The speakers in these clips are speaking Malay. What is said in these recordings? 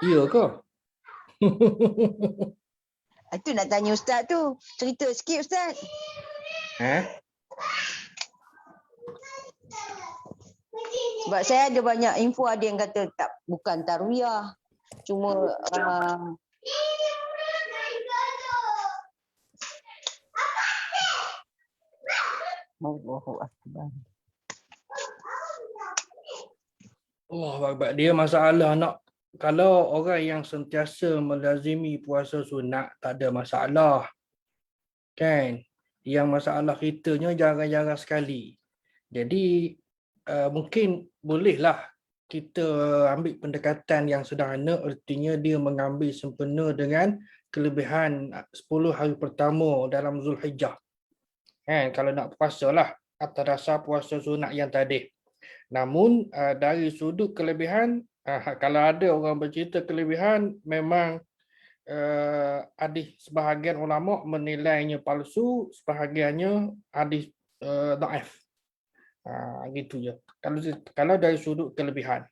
Iya ke? Itu nak tanya Ustaz tu. Cerita sikit Ustaz. Sebab saya ada banyak info, ada yang kata tak, bukan tarwiyah. Cuma Allahu Akbar. Sebab dia masalah nak, kalau orang yang sentiasa melazimi puasa sunat tak ada masalah. Kan? Yang masalah kitanya jarang-jarang sekali. Jadi mungkin bolehlah kita ambil pendekatan yang sederhana, artinya dia mengambil sempena dengan kelebihan 10 hari pertama dalam Zulhijjah. Kan? Kalau nak puasa lah atas dasar puasa sunat yang tadi. Namun dari sudut kelebihan, kalau ada orang bercerita kelebihan, memang ada sebahagian ulama menilainya palsu, sebahagiannya hadis dhaif. Gitu je. Kalau dari sudut kelebihan.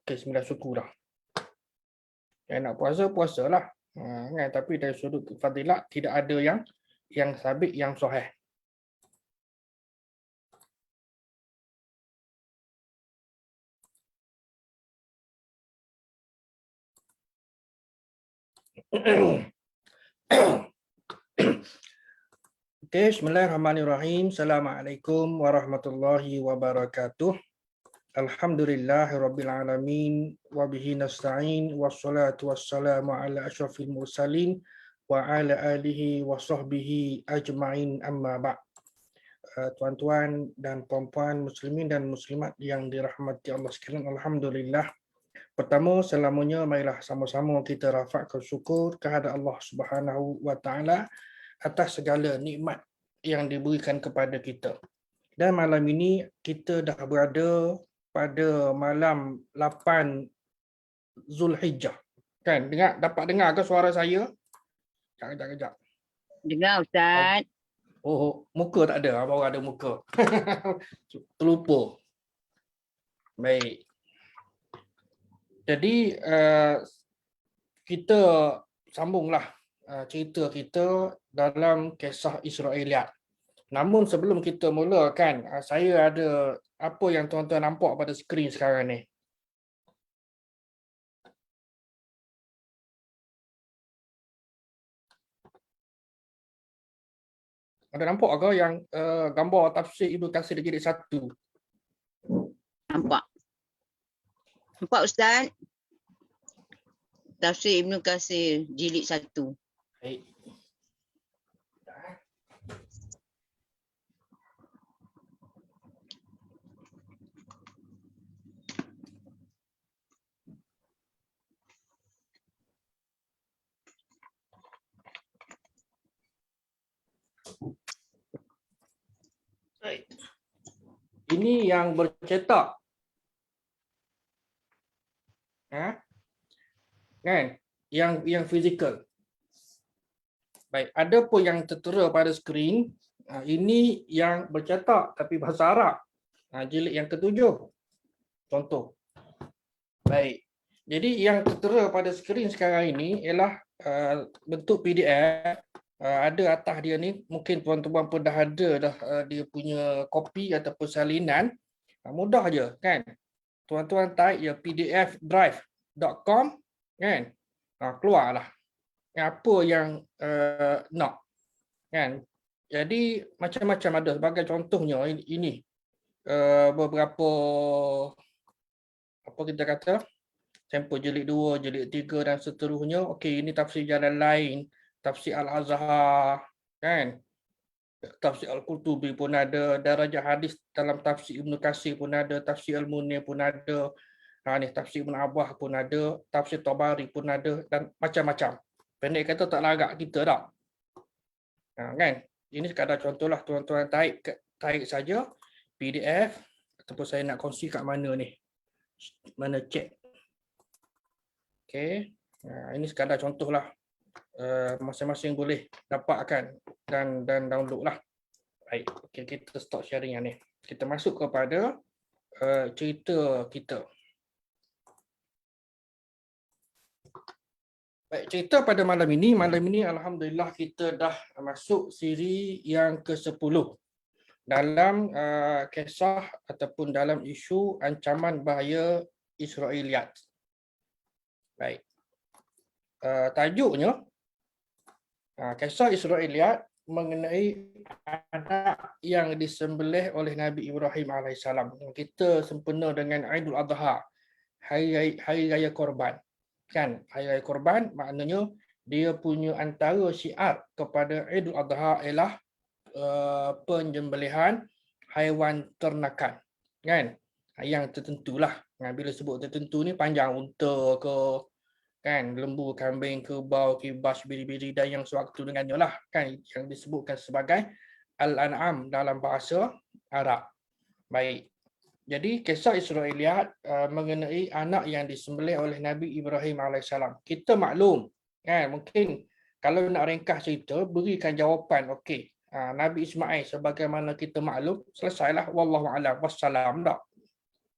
Bismillah, syukur dah. Yang nak puasa, puasalah. Kan? Tapi dari sudut fadilat tidak ada yang sabit, yang sahih. Okay, bismillahirrahmanirrahim. Assalamualaikum warahmatullahi wabarakatuh. Alhamdulillahirabbil alamin wa bihi nasta'in wassalatu wassalamu ala asyrafil mursalin wa ala alihi wa sahbihi ajma'in, amma ba'. Tuan-tuan dan puan-puan muslimin dan muslimat yang dirahmati Allah sekalian, alhamdulillah. Pertama, selamanya marilah sama-sama kita rafakkan syukur kehadrat Allah Subhanahu wa taala atas segala nikmat yang diberikan kepada kita. Dan malam ini kita dah berada pada malam 8 Zulhijjah. Kan? Dapat dengar ke suara saya? Kejap. Dengar Ustaz. Muka tak ada, baru ada muka. Terlupa. Baik. Jadi kita sambunglah cerita kita dalam kisah Israiliyat. Namun sebelum kita mulakan, saya ada apa yang tuan-tuan nampak pada skrin sekarang ni. Ada nampak ke yang gambar tafsir Ibnu Katsir jilid 1? Nampak. Nampak Ustaz. Tafsir Ibnu Katsir jilid 1. Baik. Ini yang bercetak. Kan? Yang fizikal. Baik, ada pun yang tertera pada skrin. Ini yang bercetak tapi bahasa Arab. Jilid yang ke-7. Contoh. Baik. Jadi yang tertera pada skrin sekarang ini ialah bentuk PDF. Ada atas dia ni, mungkin tuan-tuan pun dah ada dah dia punya kopi ataupun salinan. Mudah je kan. Tuan-tuan type ya pdfdrive.com kan. Keluarlah apa yang nak kan. Jadi macam-macam ada. Sebagai contohnya ini beberapa apa kita kata, sampel jilid 2, jilid 3 dan seterusnya. Okey, ini tafsir jalan lain, tafsir Al-Azhar kan. Tafsir Al-Qurtubi pun ada, darajah hadis dalam tafsir Ibnu Katsir pun ada, tafsir Al-Munir pun ada. Ni tafsir Ibn Abbas pun ada, tafsir Tabari pun ada dan macam-macam. Pendek kata tak lagak kita tak. Kan? Ini sekadar contohlah, tuan-tuan tarik saja PDF ataupun saya nak kongsi kat mana ni. Mana chat. Okey. Ini sekadar contohlah. Masing-masing boleh dapatkan dan download lah. Baik, okay, kita stop sharing yang ni. Kita masuk kepada cerita kita. Baik, cerita pada malam ini. Malam ini alhamdulillah kita dah masuk siri yang ke-10 dalam kisah ataupun dalam isu ancaman bahaya Israeliat. Baik. Tajuknya kisah Israeliat mengenai anak yang disembelih oleh Nabi Ibrahim alaihissalam. Kita sempena dengan Aidul Adha, hari raya korban. Kan, hari raya korban maknanya dia punya antara syiar kepada Aidul Adha ialah penyembelihan haiwan ternakan. Kan? Yang tertentulah. Bila sebut tertentu ni panjang unta ke, kan, lembu, kambing, kerbau, kibas, biri-biri dan yang sewaktu dengannya lah, kan, yang disebutkan sebagai Al-An'am dalam bahasa Arab. Baik. Jadi kisah Israeliat mengenai anak yang disembelih oleh Nabi Ibrahim alaihissalam. Kita maklum, kan, mungkin kalau nak ringkas cerita, berikan jawapan okey. Nabi Ismail sebagaimana kita maklum, selesailah, wallahu a'lam wassalam dah.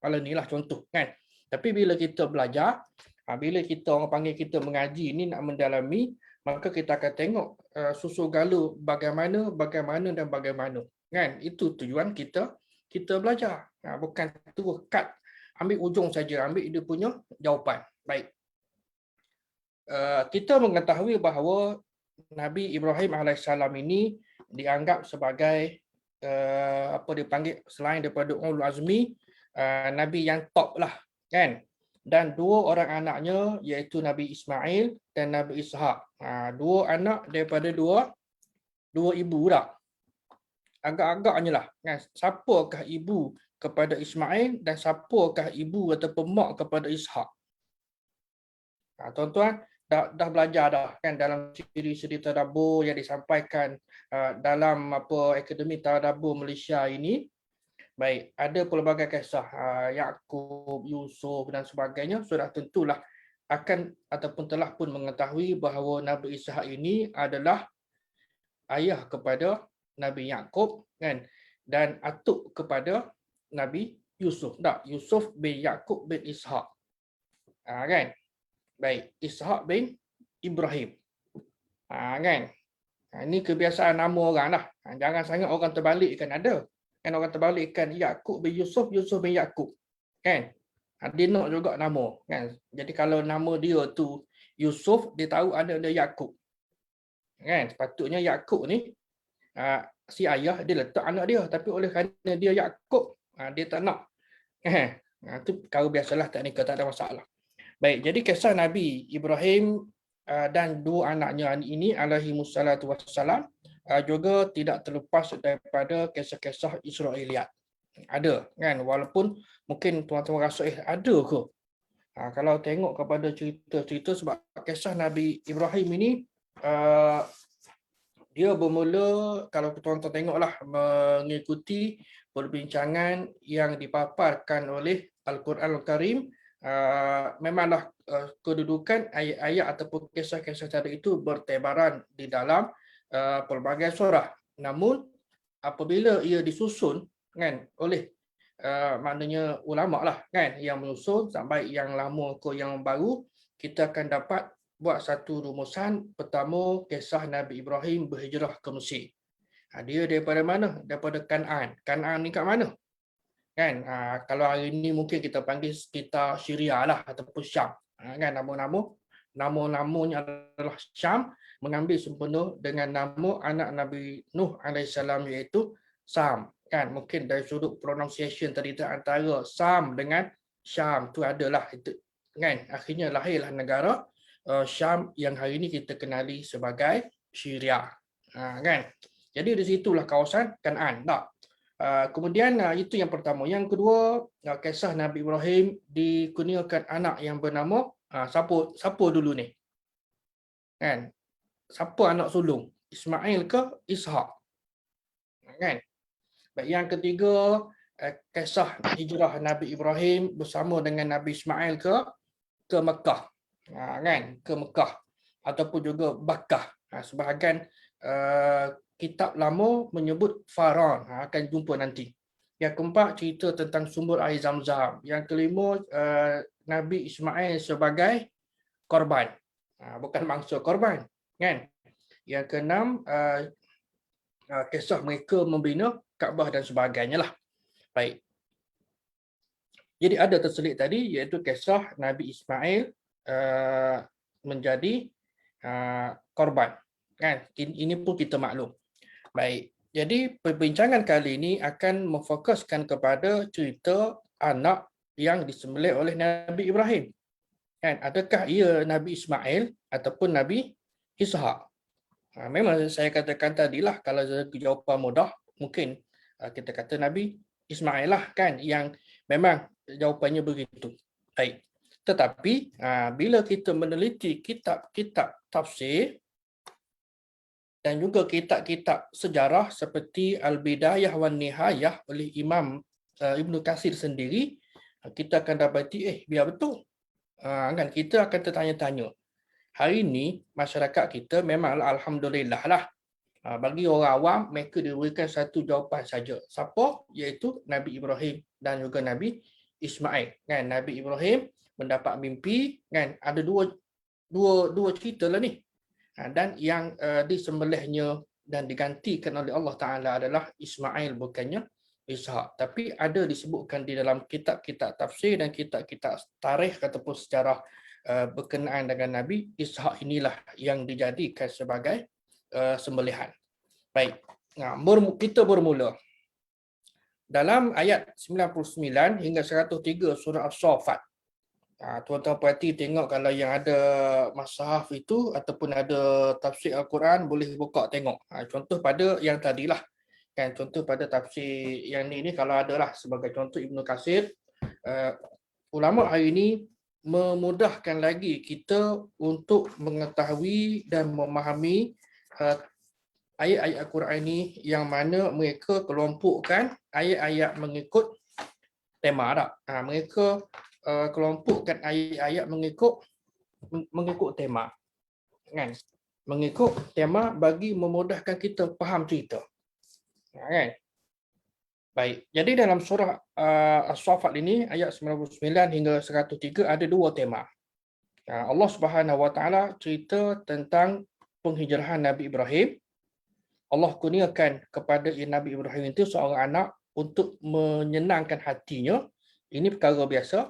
Kalau inilah contoh, kan. Tapi bila kita belajar, bila kita orang panggil kita mengaji ni, nak mendalami, maka kita akan tengok susu galu bagaimana dan bagaimana. Kan? Itu tujuan kita belajar. Bukan terus cut, ambil ujung saja, ambil dia punya jawapan. Baik. Kita mengetahui bahawa Nabi Ibrahim alaihissalam ini dianggap sebagai apa dipanggil, selain daripada ulul azmi, Nabi yang top lah, kan. Dan dua orang anaknya iaitu Nabi Ismail dan Nabi Ishak. Dua anak daripada dua ibu dah. Agak-agaknya lah, kan. Siapakah ibu kepada Ismail dan siapakah ibu ataupun mak kepada Ishak? Tuan-tuan dah belajar dah, kan, dalam siri-siri tadabbur yang disampaikan dalam Akademi Tadabbur Malaysia ini. Baik, ada pelbagai kisah Yaqub, Yusuf dan sebagainya, sudah tentulah akan ataupun telah pun mengetahui bahawa Nabi Ishak ini adalah ayah kepada Nabi Yaqub, kan, dan atuk kepada Nabi Yusuf. Tak, Yusuf bin Yaqub bin Ishak. Kan? Baik, Ishak bin Ibrahim. Kan? Ini kebiasaan nama orang lah. Jangan sangat orang terbalikkan ada. Kan, orang terbalikkan Yaqub bin Yusuf, Yusuf bin Yaqub. Kan? Dia nak juga nama, kan. Jadi kalau nama dia tu Yusuf, dia tahu ada Yaqub. Kan? Sepatutnya Yaqub ni si ayah dia letak anak dia, tapi oleh kerana dia Yaqub, dia tak nak. Itu perkara biasalah, teknikal, tak ada masalah. Baik, jadi kisah Nabi Ibrahim dan dua anaknya ini alaihi wassalatu wassalam juga tidak terlepas daripada kisah-kisah Israeliat. Ada, kan, walaupun mungkin tuan-tuan rasa ada ke? Kalau tengok kepada cerita-cerita, sebab kisah Nabi Ibrahim ini dia bermula, kalau tuan-tuan tengoklah, mengikuti perbincangan yang dipaparkan oleh Al-Quran Al-Karim. Memanglah kedudukan ayat-ayat ataupun kisah-kisah tadi itu bertebaran di dalam pelbagai surah. Namun apabila ia disusun, kan, oleh maknanya ulama lah, kan, yang menyusun sampai yang lama ke yang baru, kita akan dapat buat satu rumusan. Pertama, kisah Nabi Ibrahim berhijrah ke Mesir. Dia daripada mana? Daripada Kan'an. Kan'an ni kat mana? Kan, kalau hari ini mungkin kita panggil sekitar Syria lah ataupun Syam. Kan, nama-namanya adalah Syam, mengambil sempena dengan nama anak Nabi Nuh alaihissalam iaitu Sam. Kan, mungkin dari sudut pronunciation tadi antara Sam dengan Syam tu adalah itu, kan. Akhirnya lahirlah negara Syam yang hari ini kita kenali sebagai Syria. Kan. Jadi di situlah kawasan Kan'an. Tak. Kemudian itu yang pertama. Yang kedua, kisah Nabi Ibrahim dikurniakan anak yang bernama siapa dulu ni? Kan? Siapa anak sulung? Ismail ke Ishak? Kan? Baik, yang ketiga, kisah hijrah Nabi Ibrahim bersama dengan Nabi Ismail ke Mekah. Kan? Ke Mekah ataupun juga Bakkah. Sebahagian kitab lama menyebut Faran, akan jumpa nanti. Yang keempat, cerita tentang sumber air Zam-Zam. Yang kelima, Nabi Ismail sebagai korban. bukan mangsa korban, kan? Yang keenam, kisah mereka membina Kaabah dan sebagainya lah. Baik. Jadi ada terselit tadi iaitu kisah Nabi Ismail menjadi korban. Kan? Ini pun kita maklum. Baik. Jadi perbincangan kali ini akan memfokuskan kepada cerita anak yang disembelih oleh Nabi Ibrahim. Kan? Adakah ia Nabi Ismail ataupun Nabi Ishak? Memang saya katakan tadilah kalau jawapan mudah mungkin kita kata Nabi Ismail lah kan yang memang jawapannya begitu. Baik. Tetapi bila kita meneliti kitab-kitab tafsir dan juga kitab-kitab sejarah seperti Al-Bidayah wan Nihayah oleh Imam Ibn Katsir sendiri, kita akan dapati biar betul. Kan kita akan tertanya-tanya. Hari ini masyarakat kita memanglah alhamdulillah lah. Bagi orang awam mereka diberikan satu jawapan saja. Siapa? Iaitu Nabi Ibrahim dan juga Nabi Ismail. Kan Nabi Ibrahim mendapat mimpi, kan ada dua cerita lah ni. Dan yang disembelihnya dan digantikan oleh Allah Taala adalah Ismail bukannya Ishak. Tapi ada disebutkan di dalam kitab-kitab tafsir dan kitab-kitab tarikh ataupun sejarah berkenaan dengan Nabi Ishak inilah yang dijadikan sebagai sembelihan. Baik. Kita bermula dalam ayat 99 hingga 103 surah As-Saffat. Tuan-tuan perhati tengok kalau yang ada mushaf itu ataupun ada tafsir Al-Quran boleh buka tengok. Contoh pada yang tadilah. Kan contoh pada tafsir yang ni kalau adalah sebagai contoh Ibn Katsir, ulama hari ini memudahkan lagi kita untuk mengetahui dan memahami ayat-ayat Al-Quran ini yang mana mereka kelompokkan ayat-ayat mengikut tema tak? Mereka kelompokkan ayat-ayat mengikut tema. Kan? Mengikut tema bagi memudahkan kita faham cerita. Kan? Baik, jadi dalam surah As-Saffat ini ayat 99 hingga 103 ada dua tema. Allah Subhanahu Wa Taala cerita tentang penghijrahan Nabi Ibrahim. Allah kurniakan kepada Nabi Ibrahim itu seorang anak untuk menyenangkan hatinya. Ini perkara biasa.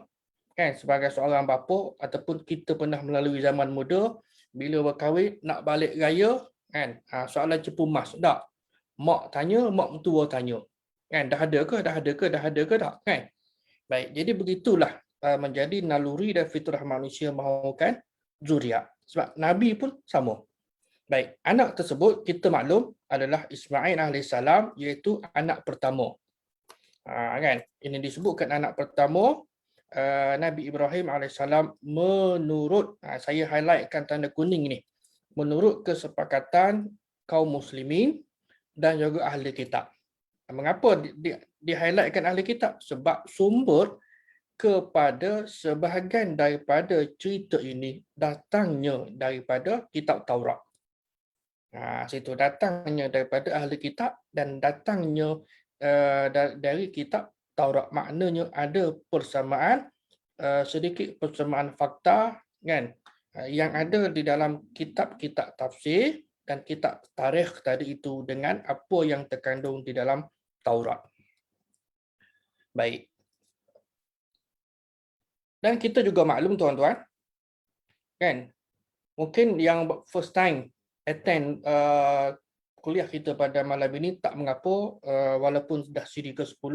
Kan sebagai seorang bapa ataupun kita pernah melalui zaman muda bila berkahwin nak balik raya kan soalan cepu mas tak. Mak tanya, mak mentua tanya. Kan dah ada ke tak kan. Baik, jadi begitulah menjadi naluri dan fitrah manusia mahukan zuriat. Sebab Nabi pun sama. Baik, anak tersebut kita maklum adalah Ismail AS iaitu anak pertama. Kan? Ini disebutkan anak pertama Nabi Ibrahim AS menurut, saya highlightkan tanda kuning ni, menurut kesepakatan kaum muslimin dan juga ahli kitab. Mengapa di-highlightkan ahli kitab? Sebab sumber kepada sebahagian daripada cerita ini datangnya daripada kitab Taurat. Situ datangnya daripada ahli kitab dan datangnya dari kitab Taurat. Maknanya ada persamaan, sedikit persamaan fakta kan yang ada di dalam kitab-kitab tafsir dan kitab tarikh tadi itu dengan apa yang terkandung di dalam Taurat. Baik. Dan kita juga maklum tuan-tuan, kan, mungkin yang first time attend kuliah kita pada malam ini tak mengapa, walaupun dah siri ke-10,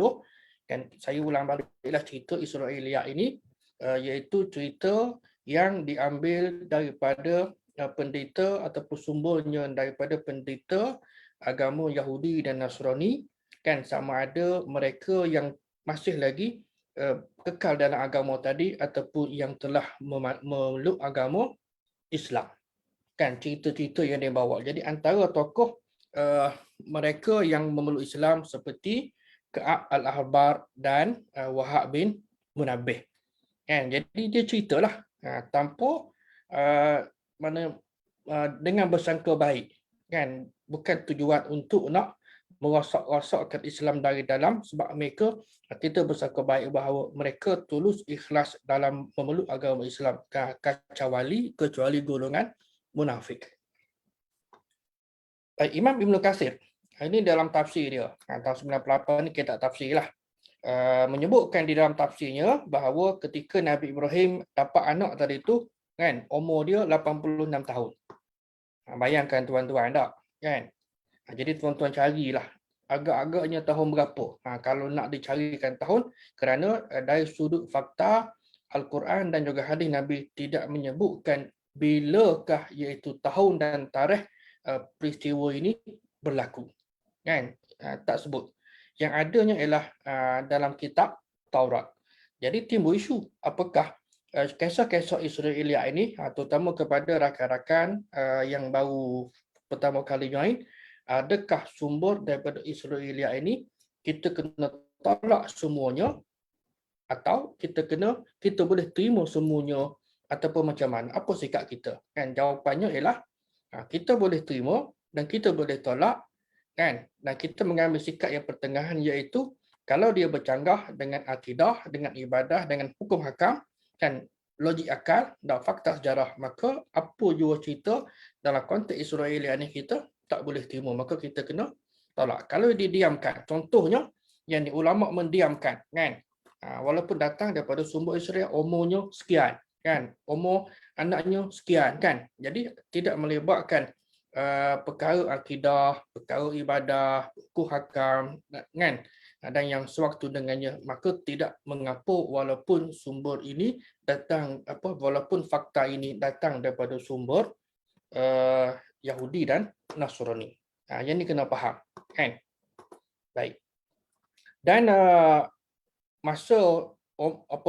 kan saya ulang baliklah cerita Israiliyat ini, iaitu cerita yang diambil daripada pendeta ataupun sumbernya daripada pendeta agama Yahudi dan Nasrani, kan sama ada mereka yang masih lagi kekal dalam agama tadi ataupun yang telah memeluk agama Islam. Kan cerita-cerita yang dia bawa. Jadi antara tokoh mereka yang memeluk Islam seperti Ka'ab al-Ahbar dan Wahab bin Munabbih. Kan jadi dia ceritalah tanpa dengan bersangka baik, kan bukan tujuan untuk nak merosak-rosakkan Islam dari dalam, sebab mereka, kita bersangka baik bahawa mereka tulus ikhlas dalam memeluk agama Islam, kecuali golongan munafik. Baik, Imam Ibn Katsir, ini dalam tafsir dia, tahun 98 ni kita tafsir lah, menyebutkan di dalam tafsirnya bahawa ketika Nabi Ibrahim dapat anak tadi tu, kan, umur dia 86 tahun. Bayangkan tuan-tuan tak, kan? Jadi tuan-tuan carilah agak-agaknya tahun berapa. Kalau nak dicarikan tahun, kerana dari sudut fakta Al-Quran dan juga hadis Nabi tidak menyebutkan bilakah iaitu tahun dan tarikh peristiwa ini berlaku. Kan? Tak sebut. Yang adanya ialah dalam kitab Taurat. Jadi timbul isu, apakah kisah-kisah Israeliat ini, terutama kepada rakan-rakan yang baru pertama kali join, adakah sumber daripada Israeliat ini kita kena tolak semuanya, atau kita boleh terima semuanya, ataupun macam mana? Apa sikap kita? Kan, jawapannya ialah kita boleh terima dan kita boleh tolak, kan? Dan kita mengambil sikap yang pertengahan, iaitu kalau dia bercanggah dengan akidah, dengan ibadah, dengan hukum hakam, kan, logik akal dan fakta sejarah, maka apa jua cerita dalam konteks Israeliat ni kita tak boleh terima, maka kita kena tolak. Kalau didiamkan, contohnya yang ulama mendiamkan, kan, walaupun datang daripada sumber Israel, umurnya sekian, kan, umur anaknya sekian, kan, jadi tidak melibatkan perkara akidah, perkara ibadah, hukum hakam, kan, dan yang sewaktu dengannya, maka tidak mengapa walaupun sumber ini datang, walaupun fakta ini datang daripada sumber Yahudi dan Nasrani. Yang ini kena faham, kan? Baik. Dan masa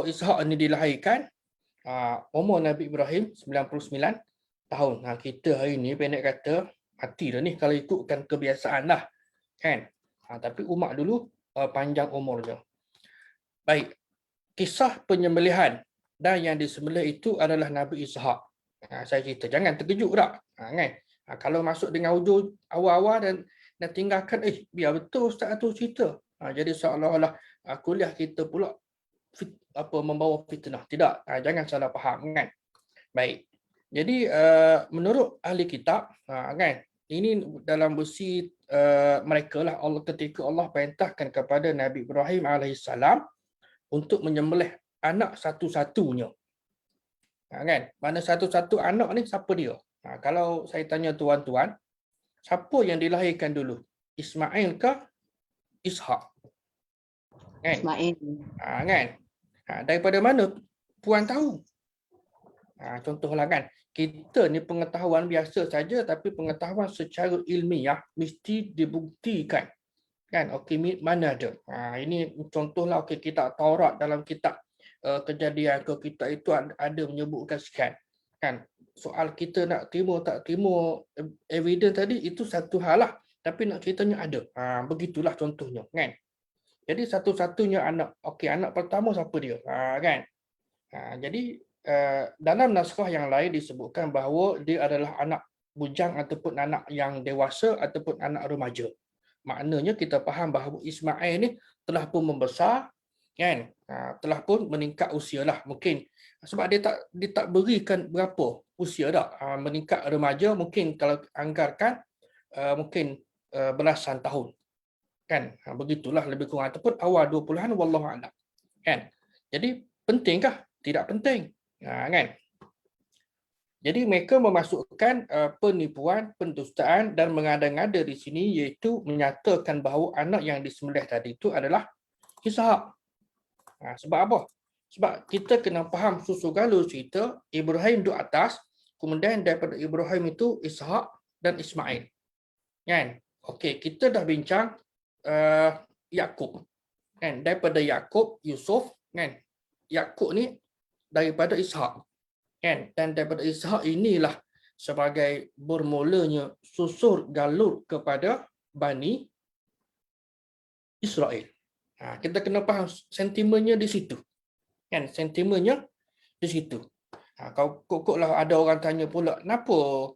Ishak ini dilahirkan, umur Nabi Ibrahim 99 tahun. Kita hari ni pendek kata mati dah ni kalau ikutkan kebiasaan lah, kan. Tapi umat dulu panjang umurnya. Baik, kisah penyembelihan dan yang disembelih itu adalah Nabi Ishak. Saya cerita, jangan terkejut tak, kan. Kalau masuk dengan hujung awal-awal dan tinggalkan, biar betul Ustaz tu cerita. Jadi seolah-olah kuliah kita pula membawa fitnah. Tidak, jangan salah faham, kan. Baik. Jadi menurut ahli kitab, kan, ini dalam versi mereka lah, ketika Allah perintahkan kepada Nabi Ibrahim alaihissalam untuk menyembelih anak satu-satunya. Kan? Mana satu-satu anak ni siapa dia? Kalau saya tanya tuan-tuan, siapa yang dilahirkan dulu? Ismail ke Ishak? Kan? Ismail. Kan? Daripada mana puan tahu? Contohlah, kan, kita ni pengetahuan biasa saja, tapi pengetahuan secara ilmiah mesti dibuktikan, kan. Okey, mana ada? Ini contohlah, okey, kitab Taurat, dalam kitab Kejadian ke kitab itu ada menyebutkan sekian, kan. Soal kita nak terima tak terima evidence tadi, itu satu hal lah, tapi nak ceritanya ada. Begitulah contohnya, kan. Jadi satu-satunya anak, okey, anak pertama siapa dia? Kan. Jadi dalam naskah yang lain disebutkan bahawa dia adalah anak bujang ataupun anak yang dewasa ataupun anak remaja. Maknanya kita faham bahawa Ismail ni telah pun membesar, kan, telah pun meningkat usia lah, mungkin sebab dia tak berikan berapa usia dah, meningkat remaja, mungkin kalau anggarkan mungkin belasan tahun, kan. Begitulah lebih kurang, ataupun awal 20-an, wallahu a'lam, kan. Jadi pentingkah? Tidak penting. Kan? Jadi mereka memasukkan penipuan, pendustaan dan mengada-ngada di sini, iaitu menyatakan bahawa anak yang disembelih tadi itu adalah Ishak. Sebab apa? Sebab kita kena faham susu galur cerita, Ibrahim duduk atas, kemudian daripada Ibrahim itu Ishak dan Ismail. Kan? Okey, kita dah bincang Yakub. Kan? Daripada Yakub, Yusuf, kan? Yakub ni daripada Ishak, kan, dan daripada Ishak inilah sebagai bermulanya susur galur kepada Bani Israel. Kita kena faham sentimennya di situ, kan, sentimennya di situ. Kalau kokoklah ada orang tanya pula, kenapa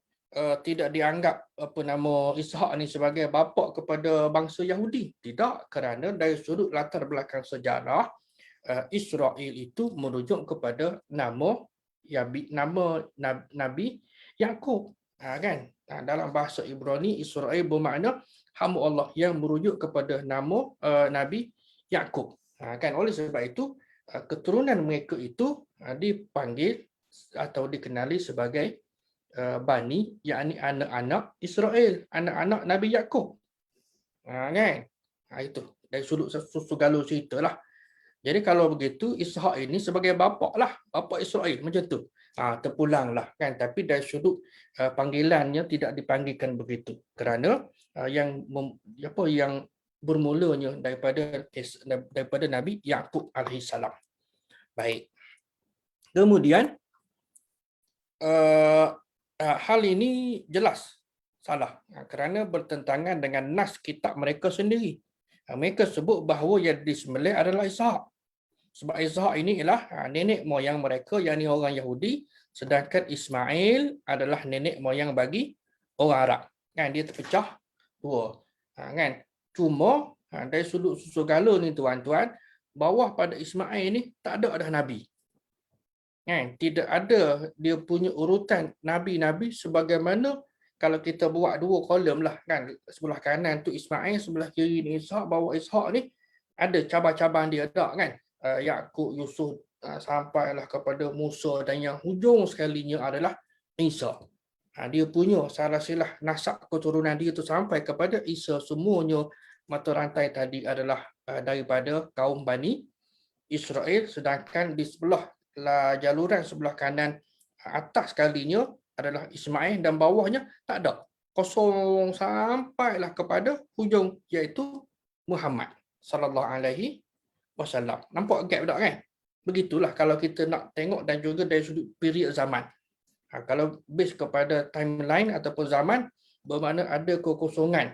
tidak dianggap Ishak ni sebagai bapa kepada bangsa Yahudi. Tidak, kerana dari sudut latar belakang sejarah, Israel itu merujuk kepada nama Nabi Yakub. Kan? Dalam bahasa Ibrani, Israel bermakna hamba Allah, yang merujuk kepada nama Nabi Yakub. Kan? Oleh sebab itu, keturunan mereka itu dipanggil atau dikenali sebagai Bani, yakni anak-anak Israel, anak-anak Nabi Yakub. Kan? Itu dari sudut segala cerita lah. Jadi kalau begitu, Ishak ini sebagai bapa lah, bapa Israel, macam tu. Terpulang lah kan. Tapi dari sudut panggilannya tidak dipanggilkan begitu. Kerana yang bermulanya daripada Nabi Yakub alaihissalam. Baik. Kemudian hal ini jelas salah kerana bertentangan dengan nas kitab mereka sendiri. Mereka sebut bahawa yang disembelih adalah Ishak. Sebab Ishak ini ialah nenek moyang mereka, yakni orang Yahudi, sedangkan Ismail adalah nenek moyang bagi orang Arab. Kan, dia terpecah dua. Kan? Cuma dari sudut segala ni tuan-tuan, bawah pada Ismail ni tak ada dah nabi. Kan? Tidak ada dia punya urutan nabi-nabi sebagaimana kalau kita buat dua kolom lah kan, sebelah kanan tu Ismail, sebelah kiri ni Ishak. Bawah Ishak ni ada cabang-cabang dia tak kan. Yakub, Yusuf, sampailah kepada Musa, dan yang hujung sekalinya adalah Isa. Dia punya silsilah nasab keturunan dia tu sampai kepada Isa. Semuanya mata rantai tadi adalah daripada kaum Bani Israel, sedangkan di sebelah jaluran sebelah kanan atas sekalinya adalah Ismail, dan bawahnya tak ada. Kosong sampailah kepada hujung, iaitu Muhammad sallallahu alaihi wasallam. Nampak gap tak kan? Begitulah kalau kita nak tengok, dan juga dari sudut period zaman. Kalau base kepada timeline ataupun zaman, bermakna ada kekosongan.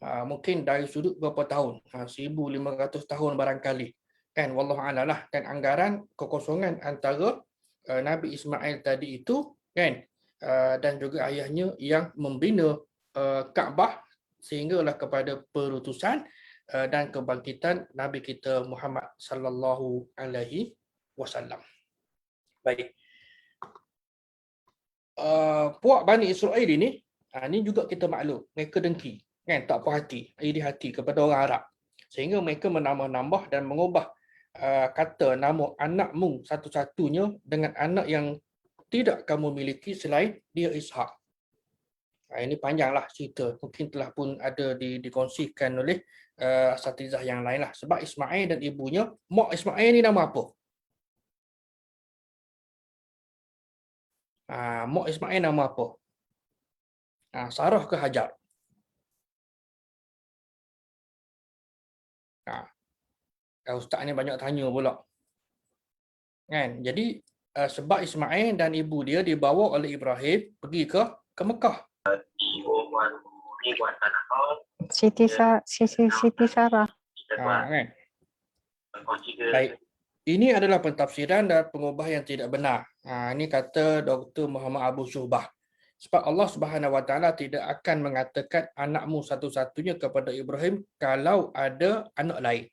Mungkin dari sudut berapa tahun? 1500 tahun barangkali. Kan, wallahualam lah. Dan anggaran kekosongan antara Nabi Ismail tadi itu kan, dan juga ayahnya yang membina Kaabah sehinggalah kepada perutusan dan kebangkitan Nabi kita Muhammad sallallahu alaihi wasallam. Baik. Puak Bani Israel ini juga kita maklum, mereka dengki, kan, tak puas hati, iri hati kepada orang Arab. Sehingga mereka menambah-nambah dan mengubah kata nama anakmu satu-satunya dengan anak yang tidak kamu miliki selain dia Ishak. Ini panjanglah cerita, mungkin telah pun ada dikongsikan oleh asatizah yang lain lah. Sebab Ismail dan ibunya, mak Ismail ni nama apa? Mak Ismail nama apa? Sarah ke Hajar? Ustaz ni banyak tanya pula. Kan? Jadi sebab Ismail dan ibu dia dibawa oleh Ibrahim pergi ke Mekah. Siti Sarah. Kan? Baik. Ini adalah pentafsiran dan pengubah yang tidak benar. Ini kata Dr. Muhammad Abu Syubah. Sebab Allah Subhanahu Wa Taala tidak akan mengatakan anakmu satu-satunya kepada Ibrahim kalau ada anak lain.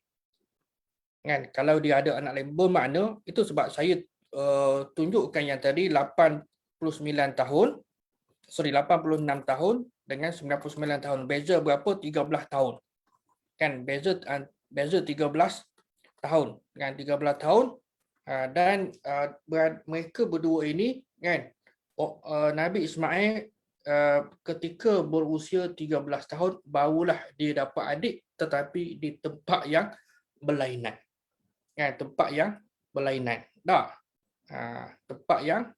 Kan? Kalau dia ada anak lain, bermakna itu sebab saya tunjukkan yang tadi 86 tahun dengan 99 tahun. Beza berapa? 13 tahun. Kan, beza 13 tahun. Kan, 13 tahun. Dan mereka berdua ini kan, Nabi Ismail ketika berusia 13 tahun barulah dia dapat adik, tetapi di tempat yang berlainan. Kan, tempat yang berlainan. Tempat yang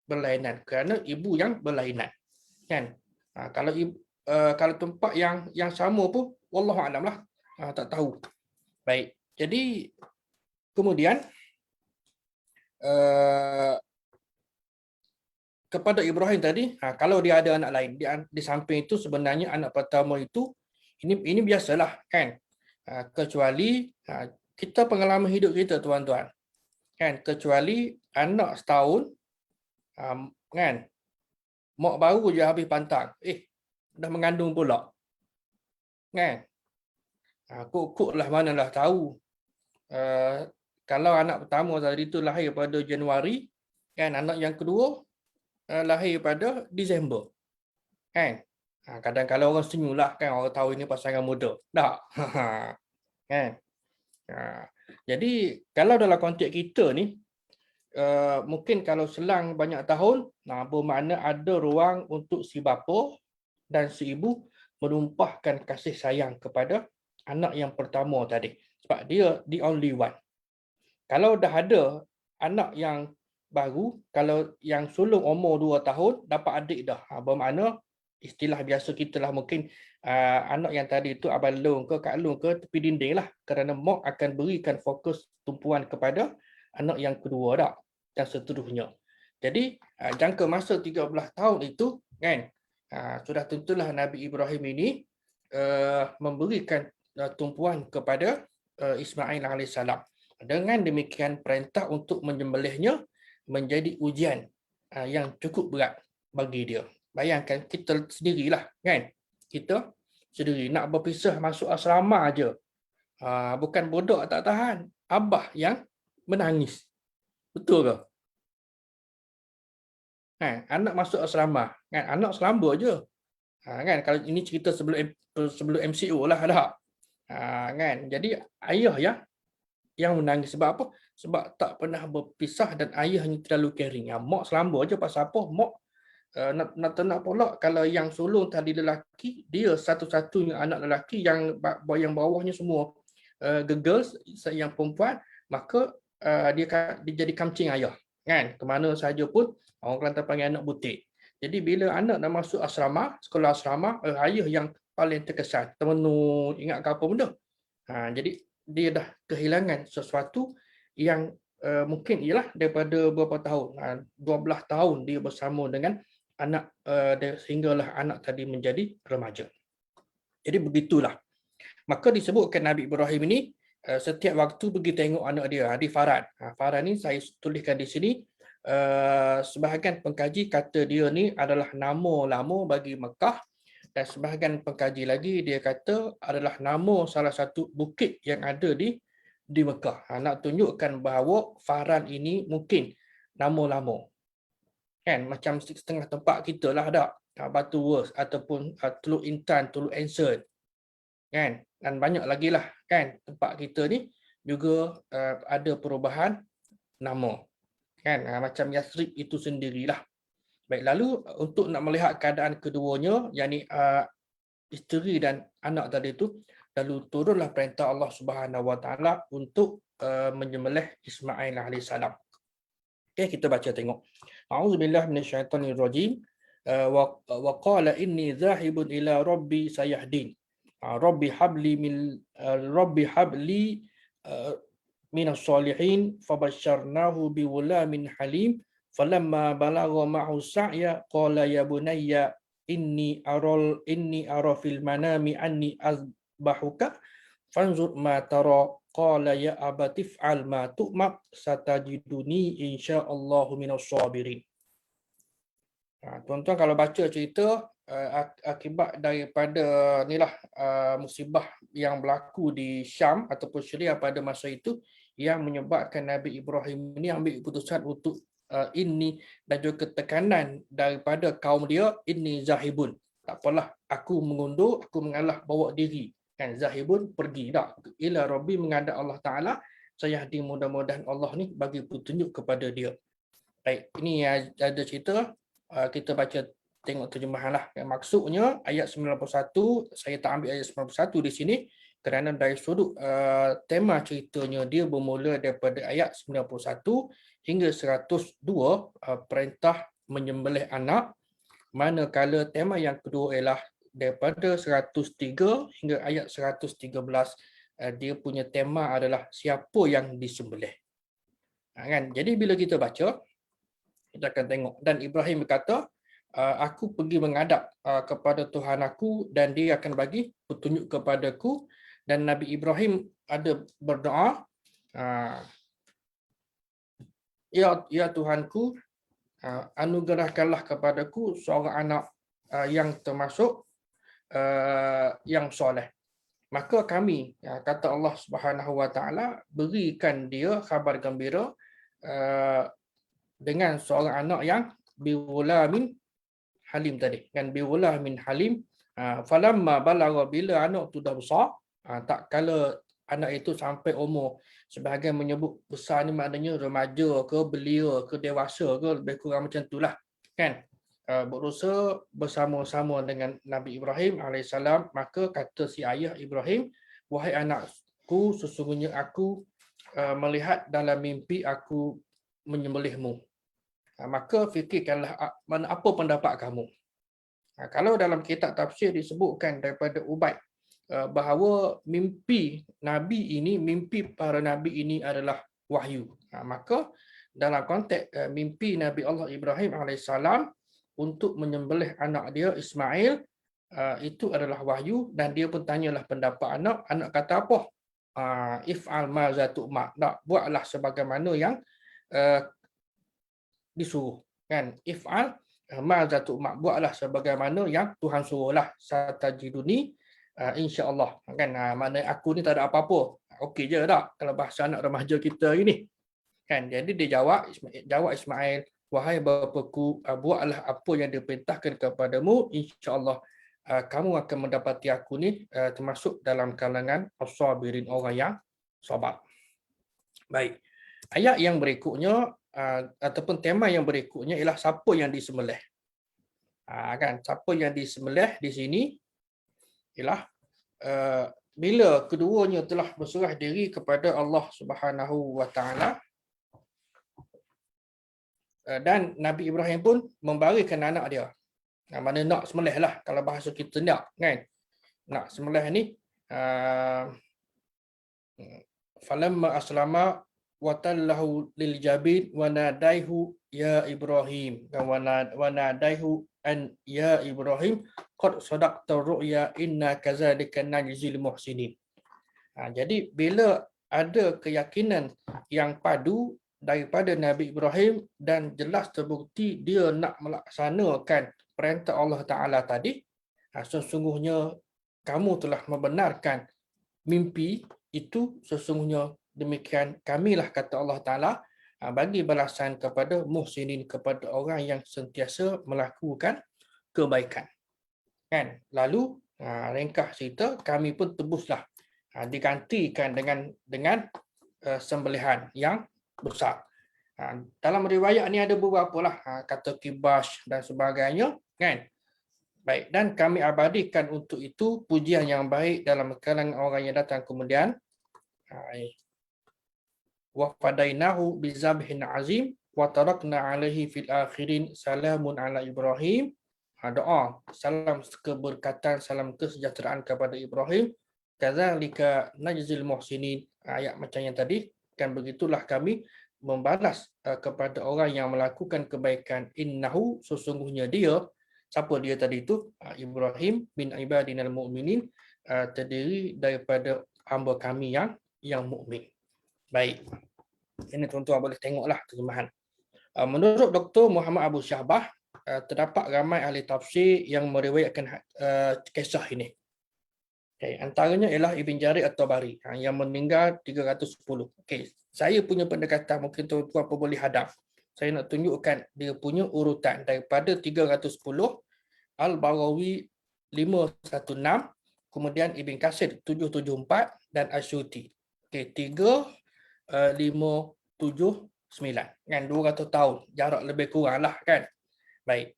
berlainan kerana ibu yang berlainan. Kan? Kalau tempat yang sama pun wallahu alam lah, tak tahu. Baik. Jadi kemudian kepada Ibrahim tadi, kalau dia ada anak lain di samping itu, sebenarnya anak pertama itu ini biasalah kan. Kecuali kita pengalaman hidup kita tuan-tuan. Kan, kecuali anak setahun kan, mak baru je habis pantang. Dah mengandung pula. Kan? Kok lah manalah tahu. Kalau anak pertama tadi tu lahir pada Januari, kan, anak yang kedua lahir pada Disember. Kan? Kadang-kadang orang senyum lah, kan, orang tahu ini pasangan muda. Tak? Kan? Jadi kalau dalam konteks kita ni, mungkin kalau selang banyak tahun, bermakna ada ruang untuk si bapa dan si ibu menumpahkan kasih sayang kepada anak yang pertama tadi. Sebab dia the only one. Kalau dah ada anak yang baru, kalau yang sulung umur 2 tahun, dapat adik dah. Bermakna, istilah biasa kita lah mungkin, anak yang tadi tu abang long ke kak long ke tepi dinding lah. Kerana mak akan berikan fokus tumpuan kepada anak yang kedua dah. Dan seterusnya. Jadi, jangka masa 13 tahun itu, kan, sudah tentulah Nabi Ibrahim ini memberikan tumpuan kepada Ismail AS. Dengan demikian perintah untuk menyembelihnya menjadi ujian yang cukup berat bagi dia. Bayangkan kita sendirilah, kan? Kita sendiri nak berpisah masuk asrama aja. Bukan budak tak tahan, abah yang menangis. Betul ke? Anak masuk asrama, kan? Anak selamba je. Kan, kalau ini cerita sebelum MCO lah dah. Kan? Jadi ayah yang menangis. Sebab apa? Sebab tak pernah berpisah dan ayahnya terlalu caring. Mak selamba je pasal apa? Mak nak pula kalau yang sulung tadi lelaki, dia satu-satunya anak lelaki, yang bawahnya semua girls, yang perempuan, maka dia jadi kamcing ayah. Kan? Kemana sahaja pun orang Kelantan panggil anak butik. Jadi bila anak dah masuk asrama, sekolah asrama, ayah yang paling terkesan, termenung, ingat ke apa benda. Jadi dia dah kehilangan sesuatu yang mungkin ialah daripada berapa tahun, 12 tahun dia bersama dengan anak, sehinggalah anak tadi menjadi remaja. Jadi begitulah. Maka disebutkan Nabi Ibrahim ini setiap waktu pergi tengok anak dia, adik Farad. Farad ni saya tuliskan di sini, sebahagian pengkaji kata dia ni adalah nama lama bagi Mekah, dan sebahagian pengkaji lagi dia kata adalah nama salah satu bukit yang ada di Mekah. Nak tunjukkan bahawa Faran ini mungkin nama lama. Kan, macam setengah tempat kita lah dak. Batu Wers ataupun Teluk Intan, Teluk Anson. Kan, dan banyak lagi lah, kan, tempat kita ni juga ada perubahan nama. Kan, macam Yathrib itu sendirilah. Baik, lalu untuk nak melihat keadaan keduanya, yakni isteri dan anak tadi itu, lalu turunlah perintah Allah Subhanahu Wa Taala untuk menyembelih Ismail alaihissalam. Okay, kita baca tengok. A'udzubillah minasyaitonirrajim. Wa qala inni zahibun ila rabbi sayahdin. Rabbi habli minas salihin fabasyarnahu bighulamin halim. Falamma balagha ma'hu sa'ya qala ya bunayya inni ara fil manami anni azbahuka fanzur ma tara qala ya abati fa'al ma tu'mar satajiduni insyaallahu minas sabirin. Tuan-tuan kalau baca cerita akibat daripada inilah musibah yang berlaku di Syam ataupun Syria pada masa itu, yang menyebabkan Nabi Ibrahim ini ambil keputusan untuk ini, dan juga tekanan daripada kaum dia, ini zahibun, tak apalah, aku mengundur, aku mengalah, bawa diri, kan, zahibun, pergi dah ila rabbi, menghadap Allah Taala, saya di mudah-mudahan Allah ni bagi petunjuk kepada dia. Baik, ini ada cerita, kita baca tengok terjemahan lah. Maksudnya ayat 91, saya tak ambil ayat 91 di sini kerana dari sudut tema ceritanya dia bermula daripada ayat 91 hingga 102, perintah menyembelih anak, manakala tema yang kedua ialah daripada 103 hingga ayat 113, dia punya tema adalah siapa yang disembelih. Kan? Jadi bila kita baca, kita akan tengok, dan Ibrahim berkata, aku pergi menghadap kepada Tuhan aku dan dia akan bagi petunjuk kepadaku. Dan Nabi Ibrahim ada berdoa, ya Tuhanku, anugerahkanlah kepadaku seorang anak yang termasuk yang soleh. Maka kami, kata Allah Subhanahu Wa Taala, berikan dia khabar gembira dengan seorang anak yang bighulamin halim tadi. Kan bighulamin halim. Falamma balagha, bila anak tu dah besar, tak kala anak itu sampai umur, sebahagian menyebut besar ni maknanya remaja ke belia ke dewasa ke, lebih kurang macam itulah. Kan? Berusaha bersama-sama dengan Nabi Ibrahim alaihissalam, maka kata si ayah Ibrahim, wahai anakku, sesungguhnya aku melihat dalam mimpi aku menyembelihmu. Maka fikirkanlah apa pendapat kamu. Kalau dalam kitab tafsir disebutkan daripada Ubaid bahawa mimpi Nabi ini, mimpi para Nabi ini adalah wahyu. Maka dalam konteks mimpi Nabi Allah Ibrahim alaihissalam untuk menyembelih anak dia Ismail, itu adalah wahyu, dan dia pun tanyalah pendapat anak. Anak kata apa? If'al ma zatu'ma, buatlah sebagaimana yang disuruh. Kan? If'al ma zatu'ma, buatlah sebagaimana yang Tuhan suruhlah. Satajiduni insya-Allah. Kan? Maknanya aku ni tak ada apa-apa. Okey je tak kalau bahasa anak remaja kita ini. Kan? Jadi dia jawab Ismail, wahai bapaku, buatlah apa yang diperintahkan kepadamu, insya-Allah kamu akan mendapati aku ni termasuk dalam kalangan as-sabirin, orang yang sabar. Baik. Ayat yang berikutnya ataupun tema yang berikutnya ialah siapa yang disembelih. Kan, siapa yang disembelih di sini ialah bila keduanya telah berserah diri kepada Allah Subhanahu Wa Taala, dan Nabi Ibrahim pun membarikan anak dia. Mana nak sembelih lah kalau bahasa kita nak, kan? Nak sembelih ni falamma aslama wa tallahu lil jabin wa nadaihu ya Ibrahim, wa nadaihu an ya Ibrahim qad sadaqta ru'ya inna kadzalika najzil muhsinin. Jadi bila ada keyakinan yang padu daripada Nabi Ibrahim dan jelas terbukti dia nak melaksanakan perintah Allah Ta'ala tadi, sesungguhnya kamu telah membenarkan mimpi itu, sesungguhnya demikian kamilah, kata Allah Ta'ala, bagi balasan kepada muhsinin, kepada orang yang sentiasa melakukan kebaikan. Kan? Lalu ringkas cerita, kami pun tebuslah, digantikan dengan sembelihan yang besar. Dalam riwayat ni ada beberapa lah, kata kibash dan sebagainya, kan? Baik, dan kami abadikan untuk itu pujian yang baik dalam kalangan orang yang datang kemudian. Wa fadainahu bizabhin azim wa tarakna alaihi fil akhirin salamun ala Ibrahim. Doa salam keberkatan, salam kesejahteraan kepada Ibrahim. Kadzalika najzil muhsinin. Ayat macam yang tadi, kan begitulah kami membalas kepada orang yang melakukan kebaikan. Innahu, sesungguhnya dia, siapa dia tadi itu? Ibrahim bin ibadinal mu'minin, terdiri daripada hamba kami yang mukmin. Baik. Ini tuan-tuan boleh tengoklah terjemahan. Menurut Dr. Muhammad Abu Syahbah, terdapat ramai ahli tafsir yang meriwayatkan kisah ini. Okay. Antaranya ialah Ibn Jarir At-Tabari yang meninggal 310. Okay. Saya punya pendekatan, mungkin tuan-tuan apa boleh hadap. Saya nak tunjukkan dia punya urutan daripada 310, Al-Barawi 516, kemudian Ibn Katsir 774 dan Asyuti. Okay. 3, 5, 7, 9. Kan 200 tahun. Jarak lebih kurang lah, kan. Baik.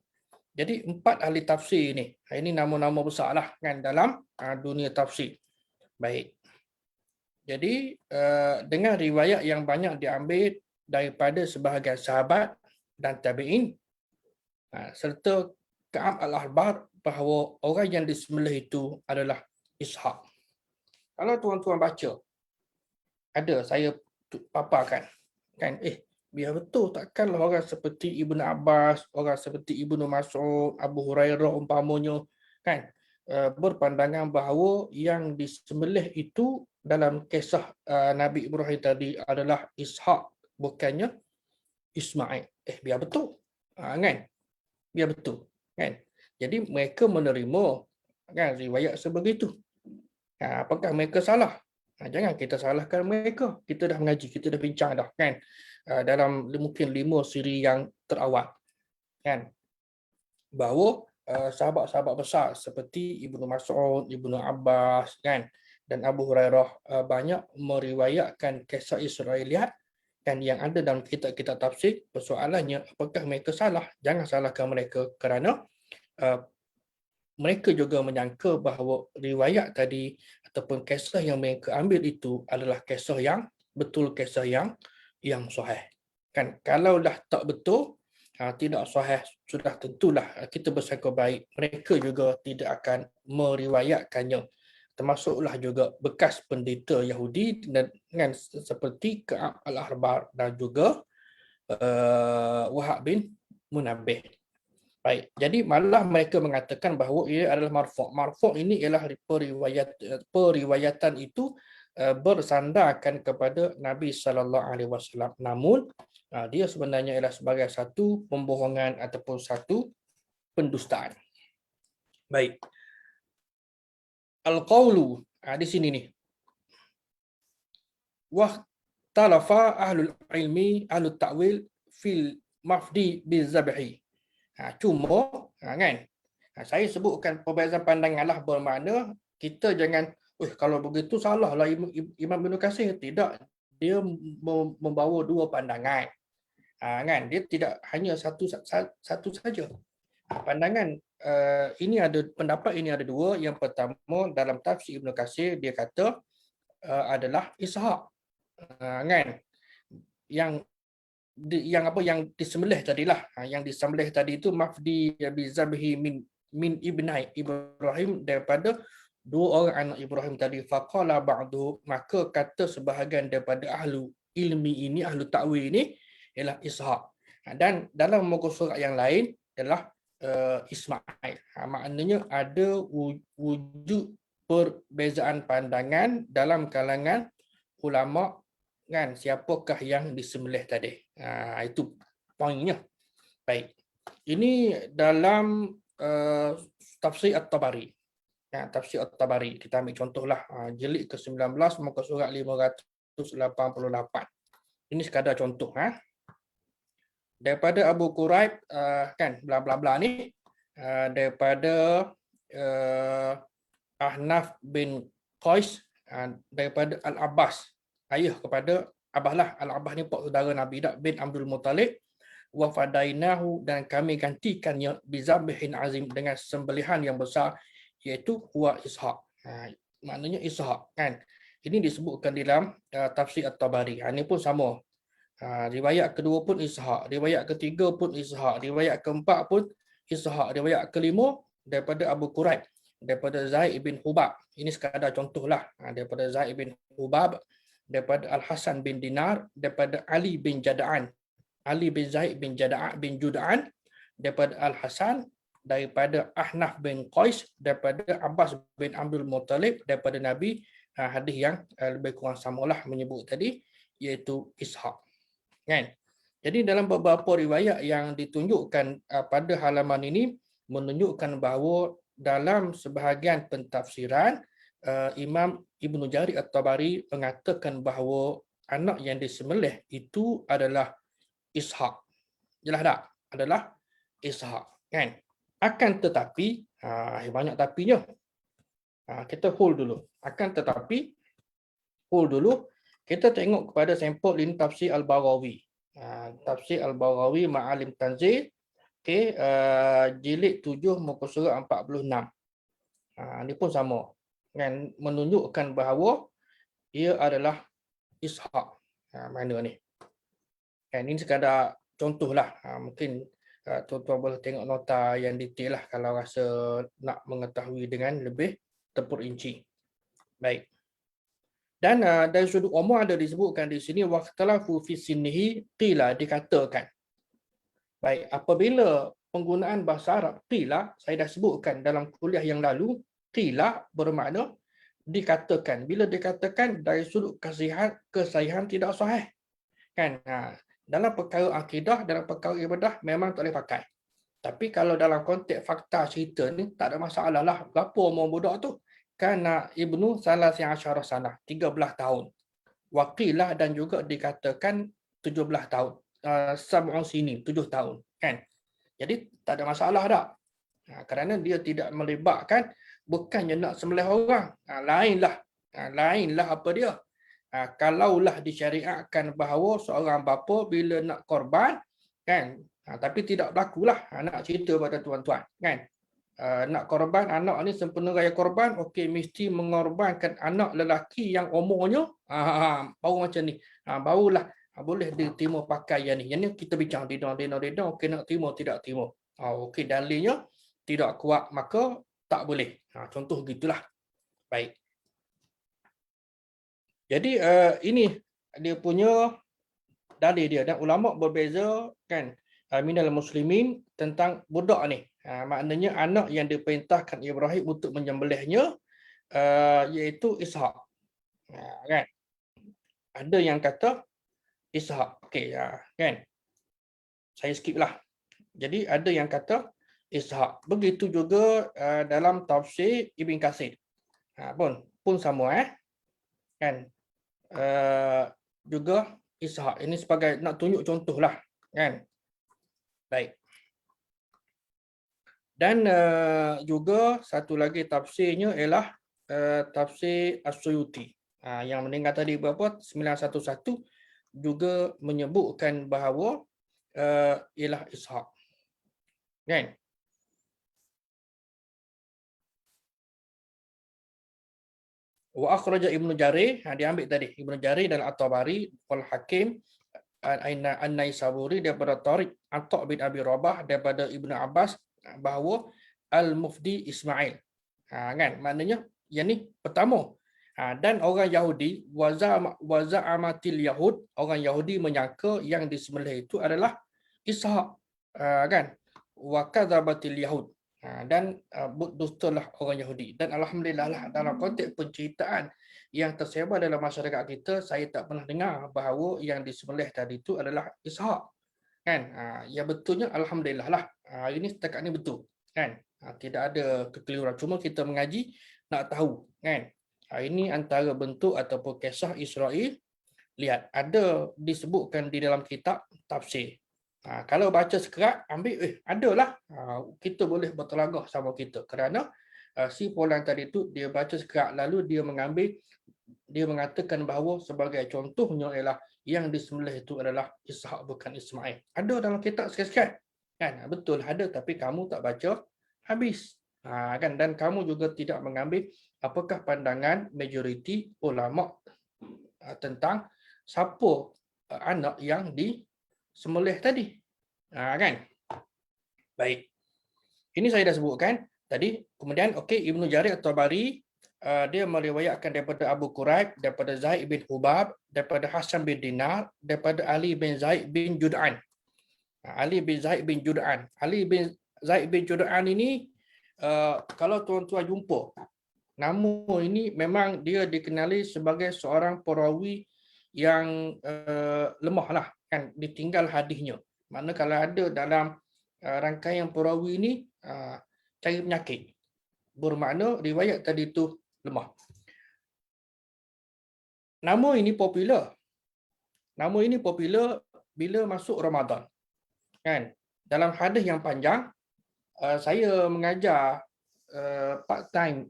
Jadi 4 ahli tafsir ini. Ini nama-nama besar lah, kan, dalam dunia tafsir. Baik. Jadi dengan riwayat yang banyak diambil daripada sebahagian sahabat dan tabi'in, serta Ka'ab al-Ahbar, bahawa orang yang disembelih itu adalah Ishaq. Kalau tuan-tuan baca, ada saya paparkan, kan, biar betul, takkanlah orang seperti Ibn Abbas, orang seperti Ibnu Mas'ud, Abu Hurairah umpamanya, kan, berpandangan bahawa yang disembelih itu dalam kisah Nabi Ibrahim tadi adalah Ishaq, bukannya Ismail. Biar betul. Kan? Biar betul. Kan? Jadi mereka menerima kan riwayat sebegitu. Apakah mereka salah? Jangan kita salahkan mereka. Kita dah mengaji, kita dah bincang dah kan. Dalam mungkin 5 siri yang terawal. Kan? Bahawa sahabat-sahabat besar seperti Ibnu Mas'ud, Ibnu Abbas kan dan Abu Hurairah banyak meriwayatkan kisah Israeliat dan yang ada dalam kitab-kitab tafsir. Persoalannya apakah mereka salah? Jangan salahkan mereka kerana mereka juga menyangka bahawa riwayat tadi ataupun kisah yang mereka ambil itu adalah kisah yang betul, kisah yang sahih. Kan kalau dah tak betul, tidak sahih, sudah tentulah kita bersangka baik mereka juga tidak akan meriwayatkannya. Termasuklah juga bekas pendeta Yahudi dengan seperti Ka'ab al-Ahbar dan juga Wahab bin Munabbih. Baik, jadi malah mereka mengatakan bahawa ia adalah marfu'. Marfu' ini ialah periwayatan itu bersandarkan kepada Nabi sallallahu alaihi wasallam. Namun dia sebenarnya ialah sebagai satu pembohongan ataupun satu pendustaan. Baik. Al-qawlu di sini nih. Wa talafa ahlul ilmi ahlul ta'wil fil mafdi bizabhi. Cuma kan saya sebutkan perbezaan pandangan lah bermakna kita jangan kalau begitu salahlah Imam Ibn Katsir. Tidak, dia membawa dua pandangan. Kan dia tidak hanya satu saja. Pandangan ini ada pendapat ini ada dua. Yang pertama dalam tafsir Ibn Katsir dia kata adalah Ishaq. Kan yang disembelih tadilah. Yang disembelih tadi itu mafdi bi zabhi min ibnai Ibrahim, daripada dua orang anak Ibrahim tadi. Faqala ba'du, maka kata sebahagian daripada ahlu ilmi ini, ahlu ta'wil ini ialah Ishaq. Dan dalam muka surat yang lain ialah Ismail. Maknanya ada wujud perbezaan pandangan dalam kalangan ulama kan siapakah yang disembelih tadi. Itu poinnya. Baik. Ini dalam tafsir At-Tabari. Tafsir At-Tabari. Kita ambil contohlah jilid ke-19 muka surat 588. Ini sekadar contoh daripada Abu Quraib kan bla bla bla ni daripada Ahnaf bin Qais daripada Al-Abbas, ayah kepada Abah lah. Al-Abbas ni pak saudara Nabi bin Abdul Muttalib. Wa fadainahu, dan kami gantikannya bizabihin azim, dengan sembelihan yang besar, iaitu huwa Ishaq. Maknanya Ishaq kan. Ini disebutkan dalam tafsir At-Tabari. Ini pun sama. Riwayat kedua pun Ishaq, riwayat ketiga pun Ishaq, riwayat keempat pun Ishaq, riwayat kelima daripada Abu Quraib, daripada Zaid bin Hubab. Ini sekadar contohlah. Daripada Zaid bin Hubab, daripada Al-Hasan bin Dinar, daripada Ali bin Jada'an, Ali bin Zaid bin Juda'an, daripada Al-Hasan, daripada Ahnaf bin Qais, daripada Abbas bin Abdul Muttalib, daripada Nabi. Hadis yang lebih kurang samalah menyebut tadi, iaitu Ishaq. Kan? Jadi dalam beberapa riwayat yang ditunjukkan pada halaman ini menunjukkan bahawa dalam sebahagian pentafsiran Imam Ibnu Jarir At-Tabari mengatakan bahawa anak yang disembelih itu adalah Ishaq. Jelas tak? Adalah Ishaq. Kan? Akan tetapi, banyak tapinya. Kita hold dulu. Akan tetapi, hold dulu. Kita tengok kepada sampel ini tafsir Al-Baghawi. Tafsir Al-Baghawi Ma'alim Tanzil. Okay, jilid 7 muka surat 46. Ini pun sama. Kan, menunjukkan bahawa ia adalah Ishaq. Mana ni? Kan, ini sekadar contohlah. Mungkin tuan-tuan boleh tengok nota yang detail lah kalau rasa nak mengetahui dengan lebih terperinci. Baik. Dan dari sudut umum ada disebutkan di sini waqtalafu fi sinnihi qila, dikatakan. Baik, apabila penggunaan bahasa Arab qila, saya dah sebutkan dalam kuliah yang lalu, qila bermakna dikatakan. Bila dikatakan dari sudut kesahihan tidak sahih. Kan? Dalam perkara akidah, dalam perkara ibadah memang tak boleh pakai. Tapi kalau dalam konteks fakta cerita ni tak ada masalah lah. Berapa umur budak tu? Kana ibnu salah yang asyarah sana, 13 tahun. Wakilah dan juga dikatakan 17 tahun. Sab'un sini, 7 tahun. Kan? Jadi tak ada masalah dah. Kerana dia tidak melibatkan bukannya nak sembelih orang. Lainlah apa dia. Kalaulah disyariatkan bahawa seorang bapa bila nak korban, kan, tapi tidak berlakulah. Nak cerita pada tuan-tuan, kan, nak korban anak ni sempena raya korban, okey, mesti mengorbankan anak lelaki yang umurnya baru macam ni, barulah boleh diterima pakaian ni. Yang ni kita bincang dina, okey, nak terima tidak terima, okey, dalilnya tidak kuat maka tak boleh. Contoh gitulah. Baik. Jadi ini dia punya dalil dia, dan ulama berbeza, kan, minal muslimin tentang budak ni. Maknanya anak yang diperintahkan Ibrahim untuk menyembelihnya iaitu Ishak. Kan? Ada yang kata Ishak. Okey, kan? Saya skip lah. Jadi ada yang kata Ishak. Begitu juga dalam tafsir Ibn Katsir. Pun sama, kan? Juga Ishak. Ini sebagai nak tunjuk contoh lah, kan? Baik. Dan juga satu lagi tafsirnya ialah tafsir As-Suyuti. Yang meninggal tadi berapa? 911 juga menyebutkan bahawa ialah Ishak. Kan? Wa akhraja Ibnu Jarir, diambil tadi Ibnu Jarir dan At-Tabari wal Hakim An-Naisaburi daripada Tariq Atha bin Abi Rabah daripada Ibnu Abbas bahawa Al-Mufdi Ismail. Kan? Maknanya yang ni pertama. Dan orang Yahudi waza'amatil Yahud, orang Yahudi menyangka yang disembelih itu adalah Ishak. Kan? Wa kadzabatil Yahud. Dan dustalah orang Yahudi. Dan alhamdulillah lah, dalam konteks penceritaan yang tersebar dalam masyarakat kita, saya tak pernah dengar bahawa yang disembelih tadi itu adalah Ishak. Kan? Ya betulnya alhamdulillah lah. Ini setakat ni betul. Kan? Tidak ada kekeliruan. Cuma kita mengaji nak tahu, kan? Ini antara bentuk ataupun kisah Israel. Lihat, ada disebutkan di dalam kitab tafsir. Kalau baca sekerat, ambil, adalah. Kita boleh bertelagah sama kita. Kerana si Polan tadi tu, dia baca sekerat, lalu dia mengatakan bahawa sebagai contohnya ialah yang disembelih itu adalah Ishak bukan Ismail. Ada dalam kitab sekerat. Kan? Betul ada, tapi kamu tak baca habis. Kan? Dan kamu juga tidak mengambil apakah pandangan majoriti ulama tentang siapa anak yang disembelih tadi. Kan? Baik. Ini saya dah sebutkan tadi. Kemudian okey, Ibnu Jarir At-Tabari dia meriwayatkan daripada Abu Quraib, daripada Zaid bin Hubab, daripada Hasan bin Dinar, daripada Ali bin Zaid bin Jud'an. Ali bin Zaid bin Jud'an. Ali bin Zaid bin Jud'an ini kalau tuan-tuan jumpa, nama ini memang dia dikenali sebagai seorang perawi yang lemah lah, kan, ditinggal hadisnya. Makna kalau ada dalam rangkaian perawi ini cari penyakit, bermakna riwayat tadi tu lemah. Nama ini popular. Nama ini popular bila masuk Ramadan. Kan? Dalam hadis yang panjang, saya mengajar part time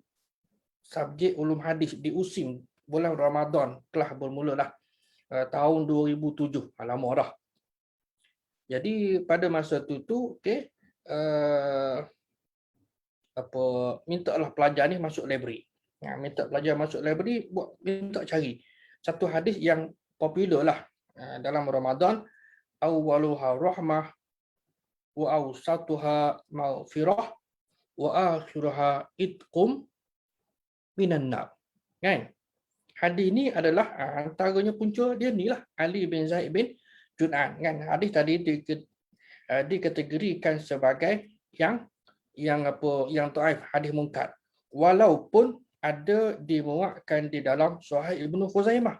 subjek ulum hadis di USIM bulan Ramadan, telah bermulalah tahun 2007, lama dah. Jadi pada masa tu okey, mintalah pelajar ni masuk library. Minta pelajar masuk library, minta cari satu hadis yang popular lah dalam Ramadan. Awwaluha rahmah wa awsatuha maghfirah wa akhiruha itqum minan nar. Kan? Hadis ni adalah antaranya punca dia ni lah, Ali bin Zaid bin Jud'an. Kan? Hadis tadi dikategorikan sebagai yang dhaif, hadis munkar. Walaupun ada dimuatkan di dalam Sahih Ibnu Khuzaimah.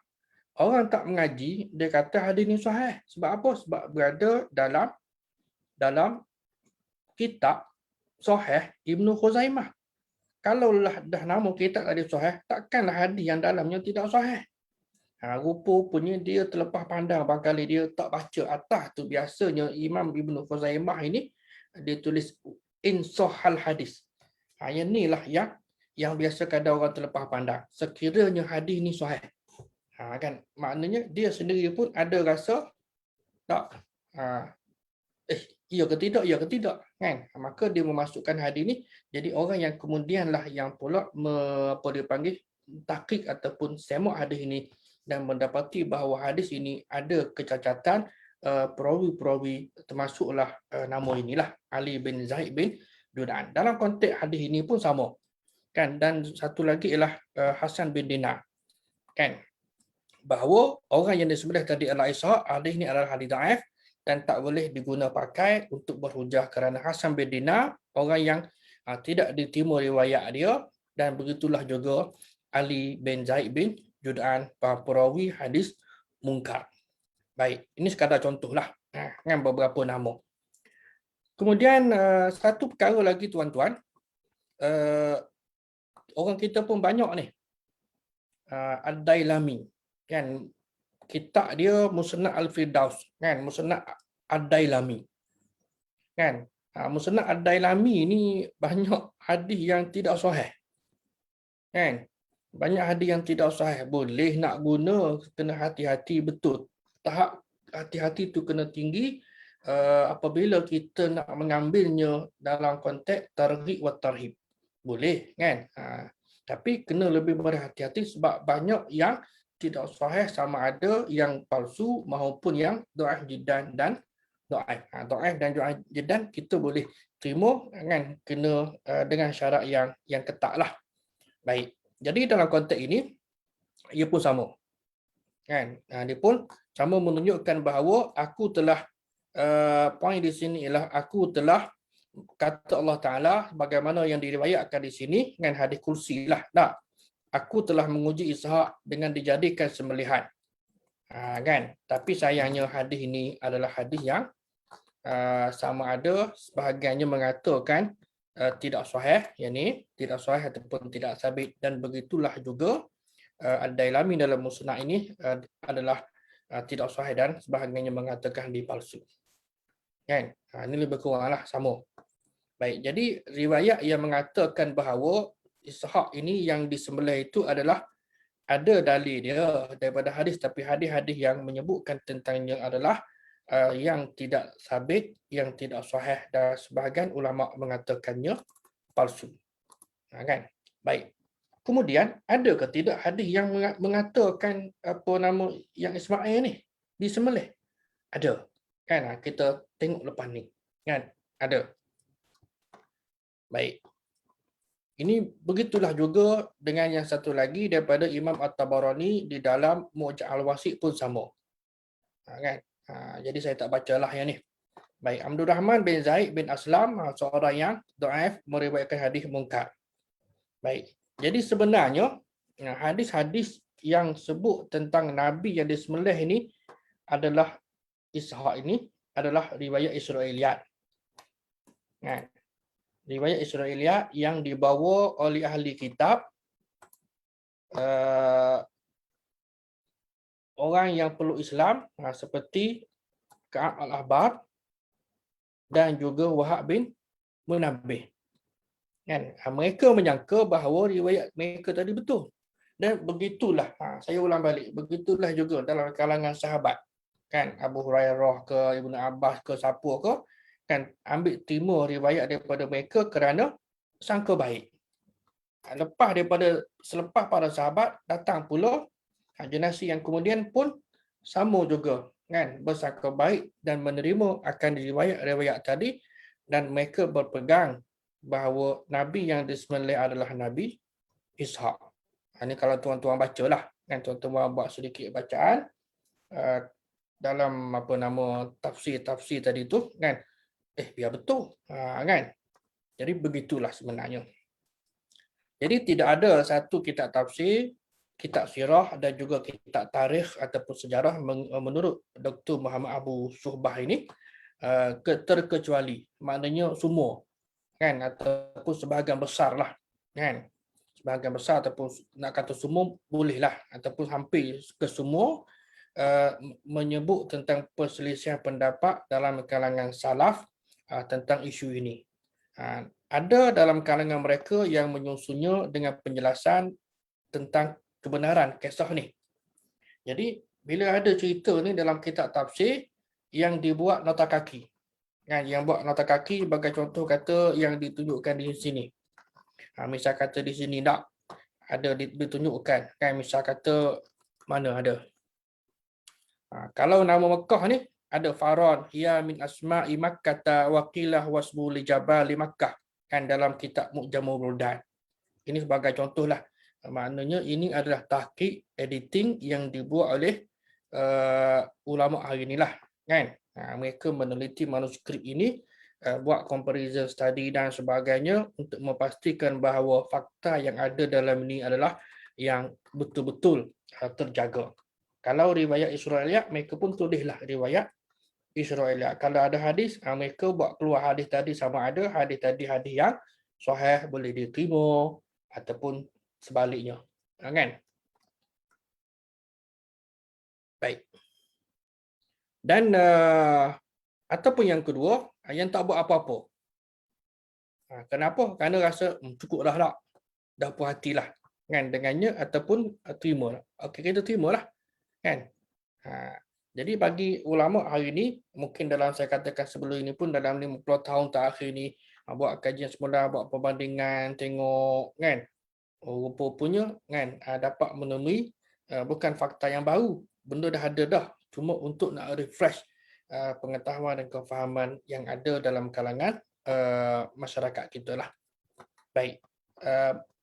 Orang tak mengaji, dia kata hadis ni sahih. Sebab apa? Sebab berada dalam kitab Sahih Ibnu Khuzaimah. Kalau lah dah nama kitab hadis sahih, takkanlah hadis yang dalamnya tidak sahih. Rupa-rupanya dia terlepas pandang barangkali dia tak baca atas tu. Biasanya Imam Ibnu Khuzaimah ini dia tulis insahal hadis. Yang inilah yang biasa kadang orang terlepas pandang. Sekiranya hadis ni sahih. Kan maknanya dia sendiri pun ada rasa tak ya ke tidak kan, maka dia memasukkan hadis ni. Jadi orang yang kemudianlah yang pula apa dia panggil tahqiq ataupun semak hadis ini dan mendapati bahawa hadis ini ada kecacatan perawi-perawi, termasuklah nama inilah Ali bin Zaid bin Jud'an. Dalam konteks hadis ini pun sama kan. Dan satu lagi ialah Hasan bin Dinar kan, bahawa orang yang disembelih tadi adalah Ishaq, hadis ini adalah hadis dhaif dan tak boleh diguna pakai untuk berhujah kerana Hasan bin Dinar orang yang tidak diterima riwayat dia, dan begitulah juga Ali bin Zaid bin Jud'an, perawi hadis mungkar. Baik, ini sekadar contohlah dengan beberapa nama. Kemudian satu perkara lagi tuan-tuan, orang kita pun banyak ni Ad-Dailami kan, kitab dia Musnad Al-Firdaus kan, Musnad Ad-Dailami kan. Musnad Ad-Dailami ni banyak hadis yang tidak sahih kan, banyak hadis yang tidak sahih. Boleh nak guna, kena hati-hati betul. Tahap hati-hati tu kena tinggi apabila kita nak mengambilnya dalam konteks targhib wa tarhib. Boleh kan, tapi kena lebih berhati-hati sebab banyak yang tidak sahih, sama ada yang palsu maupun yang dhaif jiddan dan dhaif. Dhaif dan dhaif jiddan kita boleh terima kan, kena dengan syarat yang ketatlah. Baik. Jadi dalam konteks ini ia pun sama. Kan? Dia pun sama menunjukkan bahawa aku telah poin di sini ialah aku telah kata Allah Taala bagaimana yang diriwayatkan di sini dengan hadis kursi lah. Tak. Aku telah menguji Ishaq dengan dijadikan sembelihan. Kan? Tapi sayangnya hadis ini adalah hadis yang sama ada sebahagiannya mengatakan tidak sahih, yakni tidak sahih ataupun tidak sabit, dan begitulah juga Ad-Dailami dalam musnad ini adalah tidak sahih dan sebahagiannya mengatakan dipalsu. Kan? Ini lebih kuranglah sama. Baik, jadi riwayat yang mengatakan bahawa Ishaq ini yang disembelih itu adalah ada dalil dia daripada hadis, tapi hadis-hadis yang menyebutkan tentangnya adalah yang tidak sabit, yang tidak sahih, dan sebahagian ulama mengatakannya palsu. Kan? Baik. Kemudian ada ke tidak hadis yang mengatakan apa nama yang Ismail ni disembelih? Ada. Kan? Kita tengok lepas ni. Kan? Ada. Baik. Ini begitulah juga dengan yang satu lagi daripada Imam At-Tabarani di dalam Mu'jam Al-Wasit pun sama. Kan? Jadi saya tak bacalah yang ni. Baik, Abdul Rahman bin Zaid bin Aslam, seorang yang dhaif, meriwayatkan hadis mungkar. Baik. Jadi sebenarnya hadis-hadis yang sebut tentang Nabi yang disembelih ini adalah Ishaq ini adalah riwayat Israiliyat. Kan? Riwayat Israiliyat yang dibawa oleh ahli kitab, orang yang peluk Islam seperti Ka'ab al-Ahbar dan juga Wahab bin Munabbih. Kan? Mereka menyangka bahawa riwayat mereka tadi betul. Dan begitulah, saya ulang balik, begitulah juga dalam kalangan sahabat. Kan? Abu Hurairah ke, Ibnu Abbas ke, siapa ke, kan ambil terima riwayat daripada mereka kerana sangka baik. Selepas para sahabat datang pula generasi yang kemudian pun sama juga kan, bersangka baik dan menerima akan riwayat-riwayat tadi, dan mereka berpegang bahawa Nabi yang disembelih adalah Nabi Ishaq. Ini kalau tuan-tuan bacalah kan, tuan-tuan buat sedikit bacaan dalam apa nama tafsir tadi tu kan, biar betul kan. Jadi begitulah sebenarnya. Jadi tidak ada satu kitab tafsir kitab sirah dan juga kitab tarikh ataupun sejarah menurut Dr. Muhammad Abu Syuhbah ini terkecuali, maknanya semua kan, ataupun sebahagian besar lah kan, sebahagian besar ataupun nak kata semua bolehlah, ataupun hampir ke semua menyebut tentang perselisihan pendapat dalam kalangan salaf tentang isu ini. Ada dalam kalangan mereka yang menyusunnya dengan penjelasan tentang kebenaran kisah ni. Jadi bila ada cerita ni dalam kitab tafsir yang dibuat nota kaki, kan, yang buat nota kaki bagi contoh kata yang ditunjukkan di sini. Misal kata di sini tak ada ditunjukkan, kan, misal kata mana ada. Kalau nama Mekah ni ada Faron, hiya min asma'i Makkah wa qilah wasbu li jabal Makkah, kan, dalam kitab Mu'jamul Buldan. Ini sebagai contohlah. Maknanya ini adalah tahqiq editing yang dibuat oleh ulama hari inilah, kan. Mereka meneliti manuskrip ini, buat comparison study dan sebagainya untuk memastikan bahawa fakta yang ada dalam ini adalah yang betul-betul terjaga. Kalau riwayat Israiliyat, mereka pun tulislah riwayat Israiliyat. Kalau ada hadis, mereka buat keluar hadis tadi sama ada hadis tadi hadis yang sahih boleh diterima ataupun sebaliknya. Kan? Baik. Dan ataupun yang kedua, yang tak buat apa-apa. Kenapa? Kerana rasa cukup dah lah. Dah puas hatilah. Kan? Dengannya ataupun terima. Okey, kita terimalah. Kan? Jadi bagi ulama hari ini, mungkin dalam saya katakan sebelum ini pun dalam 50 tahun terakhir ni, buat kajian semula, buat perbandingan, tengok kan, rupa-rupanya kan dapat menemui bukan fakta yang baru, benda dah ada dah, cuma untuk nak refresh pengetahuan dan kefahaman yang ada dalam kalangan masyarakat kita lah. Baik,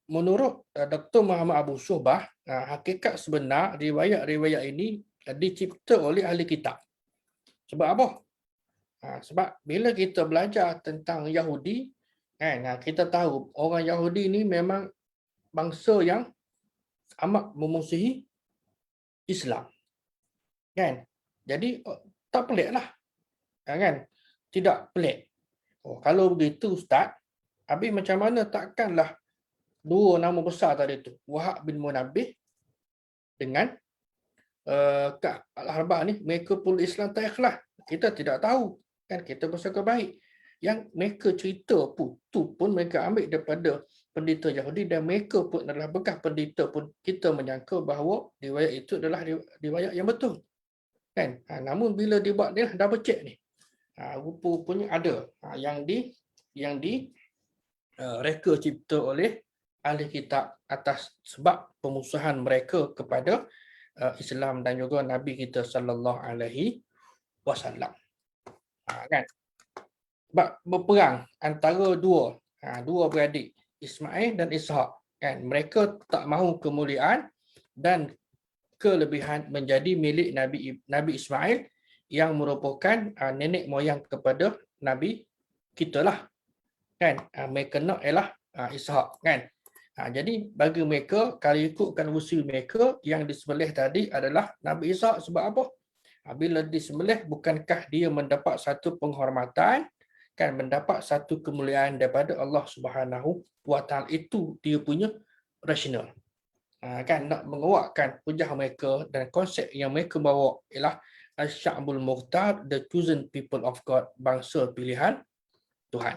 menurut Dr. Muhammad Abu Syuhbah, hakikat sebenar riwayat-riwayat ini dicipta oleh ahli kitab. Sebab apa? Sebab bila kita belajar tentang Yahudi, kan, kita tahu orang Yahudi ni memang bangsa yang amat memusuhi Islam. Kan? Jadi tak peliklah. Kan? Tidak pelik. Kalau begitu Ustaz, habis macam mana takkanlah dua nama besar tadi tu, Wahab bin Munabbih dengan Ka'ab Al-Ahbar ni, mereka pun Islam tak ikhlas. Kita tidak tahu. Kan, kita bersangka baik. Yang mereka cerita pun, tu pun mereka ambil daripada pendeta Yahudi dan mereka pun adalah bekas pendeta pun kita menyangka bahawa riwayat itu adalah riwayat yang betul. Kan? Namun bila dibuat ni double check ni. Rupa-rupanya ada yang reka cipta oleh ahli kitab atas sebab pemusuhan mereka kepada Islam dan juga Nabi kita sallallahu alaihi wasallam. Kan? Sebab berperang antara dua beradik, Ismail dan Ishaq, kan, mereka tak mahu kemuliaan dan kelebihan menjadi milik Nabi Ismail yang merupakan nenek moyang kepada Nabi kita lah, kan. Mereka nak ialah Ishaq, kan. Jadi bagi mereka, kalau ikutkan usul mereka, yang disembelih tadi adalah Nabi Ishaq. Sebab apa? Bila disembelih, bukankah dia mendapat satu penghormatan, kan, mendapat satu kemuliaan daripada Allah Subhanahu wa Ta'ala. Itu dia punya rasional. Kan, nak menguatkan hujah mereka dan konsep yang mereka bawa ialah Asy'abul Mukhtar, the chosen people of God, bangsa pilihan Tuhan.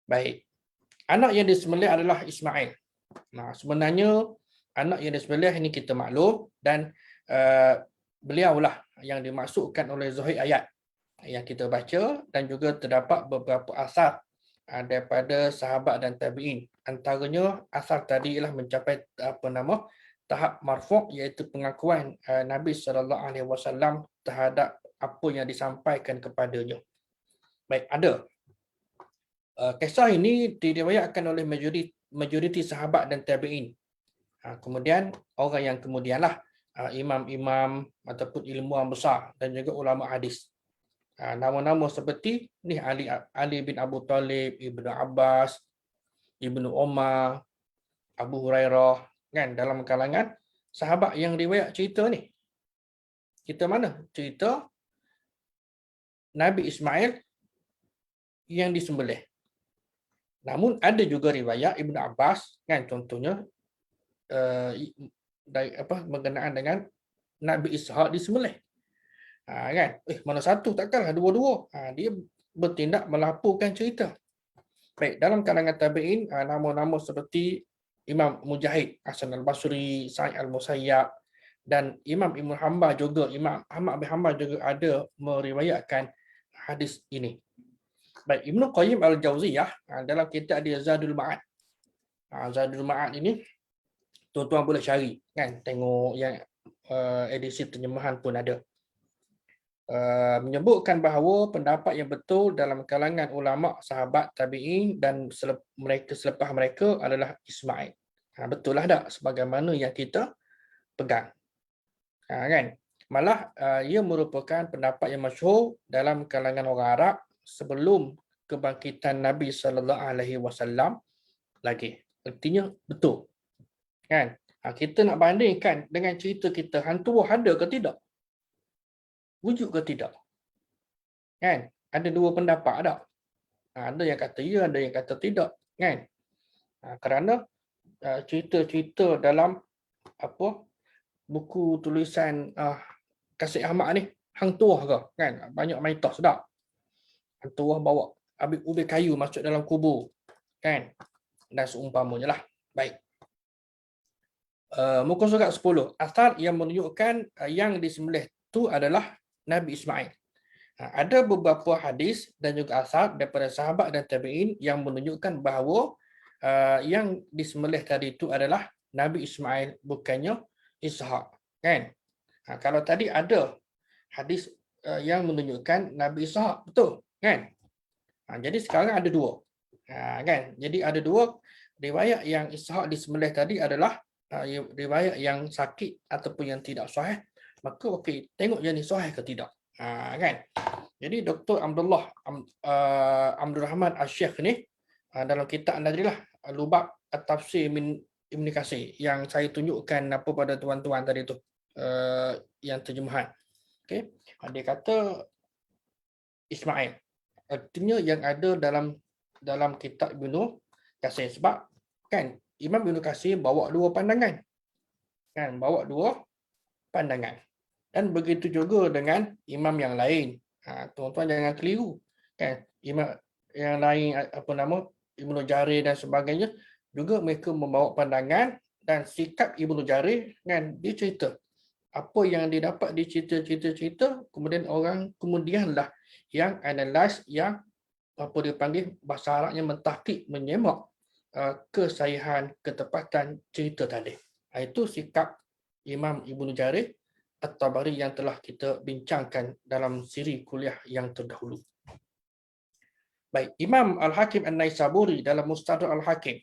Baik. Anak yang disembelih adalah Ismail. Sebenarnya anak yang disembelih ini kita maklum, dan beliaulah yang dimaksudkan oleh zahir ayat yang kita baca, dan juga terdapat beberapa asar daripada sahabat dan tabi'in. Antaranya asar tadi ialah mencapai tahap marfu', iaitu pengakuan Nabi SAW terhadap apa yang disampaikan kepadanya. Baik, ada. Kisah ini diriwayatkan oleh majoriti sahabat dan tabi'in. Kemudian orang yang kemudianlah imam-imam ataupun ilmuwan besar dan juga ulama hadis. Nama-nama seperti ni Ali bin Abu Talib, Ibnu Abbas, Ibnu Umar, Abu Hurairah, kan, dalam kalangan sahabat yang riwayat cerita ni. Cerita mana? Cerita Nabi Ismail yang disembelih. Namun ada juga riwayat Ibnu Abbas, kan, contohnya berkenaan dengan Nabi Ishaq disembelih. Kan? Mana satu, takkanlah dua-dua. Dia bertindak melaporkan cerita. Baik, dalam kalangan tabi'in, nama-nama seperti Imam Mujahid, Hasan al-Basri, Sa'id al-Musayyab, dan Imam Ibn Hanbal juga, Imam Ahmad bin Hanbal juga ada meriwayatkan hadis ini. Baik, Ibnu Qayyim al-Jauziyah dalam kitab dia Zadul Ma'ad. Zadul Ma'ad ini tuan-tuan boleh cari, kan, tengok yang edisi terjemahan pun ada. Menyebutkan bahawa pendapat yang betul dalam kalangan ulama, sahabat, tabi'in dan mereka selepas mereka adalah Ismail. Betul lah tak? Sebagaimana yang kita pegang. Kan? Malah ia merupakan pendapat yang masyhur dalam kalangan orang Arab sebelum kebangkitan Nabi SAW lagi. Artinya betul. Kan? Kita nak bandingkan dengan cerita kita, hantu ada ke tidak? Wujud ke tidak? Kan? Ada dua pendapat tak? Ada yang kata ya, ada yang kata tidak, kan? Kerana cerita-cerita dalam buku tulisan Kasih Ahmad ni hang tuah ke, kan? Banyak mitos tak? Hang tuah bawa ubi kayu masuk dalam kubur, kan? Dan seumpamanya lah. Baik. Muka surat 10. Asal yang menunjukkan yang disembelih itu adalah Nabi Ismail. Ada beberapa hadis dan juga asar daripada sahabat dan tabi'in yang menunjukkan bahawa yang disembelih tadi itu adalah Nabi Ismail, bukannya Ishaq. Kan? Kalau tadi ada hadis yang menunjukkan Nabi Ishaq, betul? Kan? Jadi sekarang ada dua. Kan? Jadi ada dua riwayat yang Ishaq disembelih tadi adalah riwayat yang sakit ataupun yang tidak sahih. Maka okey, tengok yang ni sahih ke tidak. Kan? Jadi Dr. Abdul Rahman Al-Syekh ni dalam kitab Nadrilah Lubab At-Tafsir min Ibn Katsir yang saya tunjukkan pada tuan-tuan tadi tu, yang terjemahan. Okey. Dia kata Ismail. Artinya yang ada dalam kitab Ibn Katsir, sebab kan Imam Ibn Katsir bawa dua pandangan. Kan, bawa dua pandangan. Dan begitu juga dengan imam yang lain. Tuan-tuan jangan keliru. Kan? Imam yang lain, Ibnu Jarir dan sebagainya, juga mereka membawa pandangan dan sikap Ibnu Jarir, kan, dia cerita. Apa yang dia dapat di cerita-cerita, kemudian orang kemudianlah yang analyze, yang dia panggil bahasa Arabnya mentahqiq, menyemak kesahihan, ketepatan cerita tadi. Itu sikap Imam Ibnu Jarir At-Tabari yang telah kita bincangkan dalam siri kuliah yang terdahulu. Baik, Imam Al-Hakim An-Naisaburi dalam Mustadrak Al-Hakim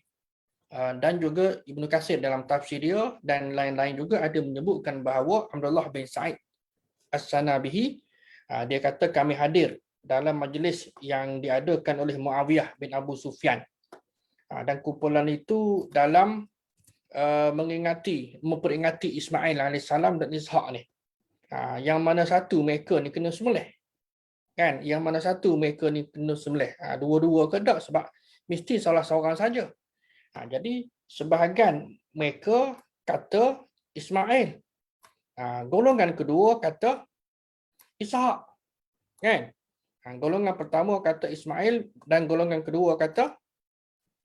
dan juga Ibnu Katsir dalam tafsir dia dan lain-lain juga ada menyebutkan bahawa Abdullah bin Sa'id As-Sanabihi, dia kata kami hadir dalam majlis yang diadakan oleh Muawiyah bin Abu Sufyan. Dan kumpulan itu dalam memperingati Ismail AS dan Ishaq ni. Yang mana satu mereka ni kena sembelih. Kan? Yang mana satu mereka ni kena sembelih. Dua-dua ke tak? Sebab mesti salah seorang saja. Jadi sebahagian mereka kata Ismail. Golongan kedua kata Ishaq. Kan? Golongan pertama kata Ismail dan golongan kedua kata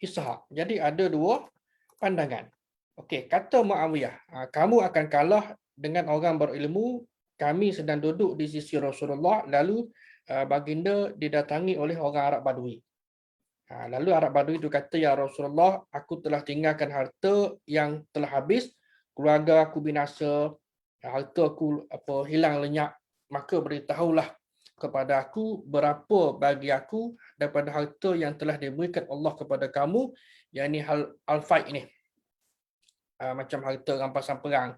Ishaq. Jadi ada dua pandangan. Okey, kata Muawiyah, kamu akan kalah dengan orang berilmu. Kami sedang duduk di sisi Rasulullah, lalu baginda didatangi oleh orang Arab Badui. Lalu Arab Badui itu kata, ya Rasulullah, aku telah tinggalkan harta yang telah habis, keluarga aku binasa, harta aku hilang lenyap, maka beritahulah kepada aku berapa bagi aku daripada harta yang telah diberikan Allah kepada kamu, yakni al-faid ini. Macam harta rampasan perang.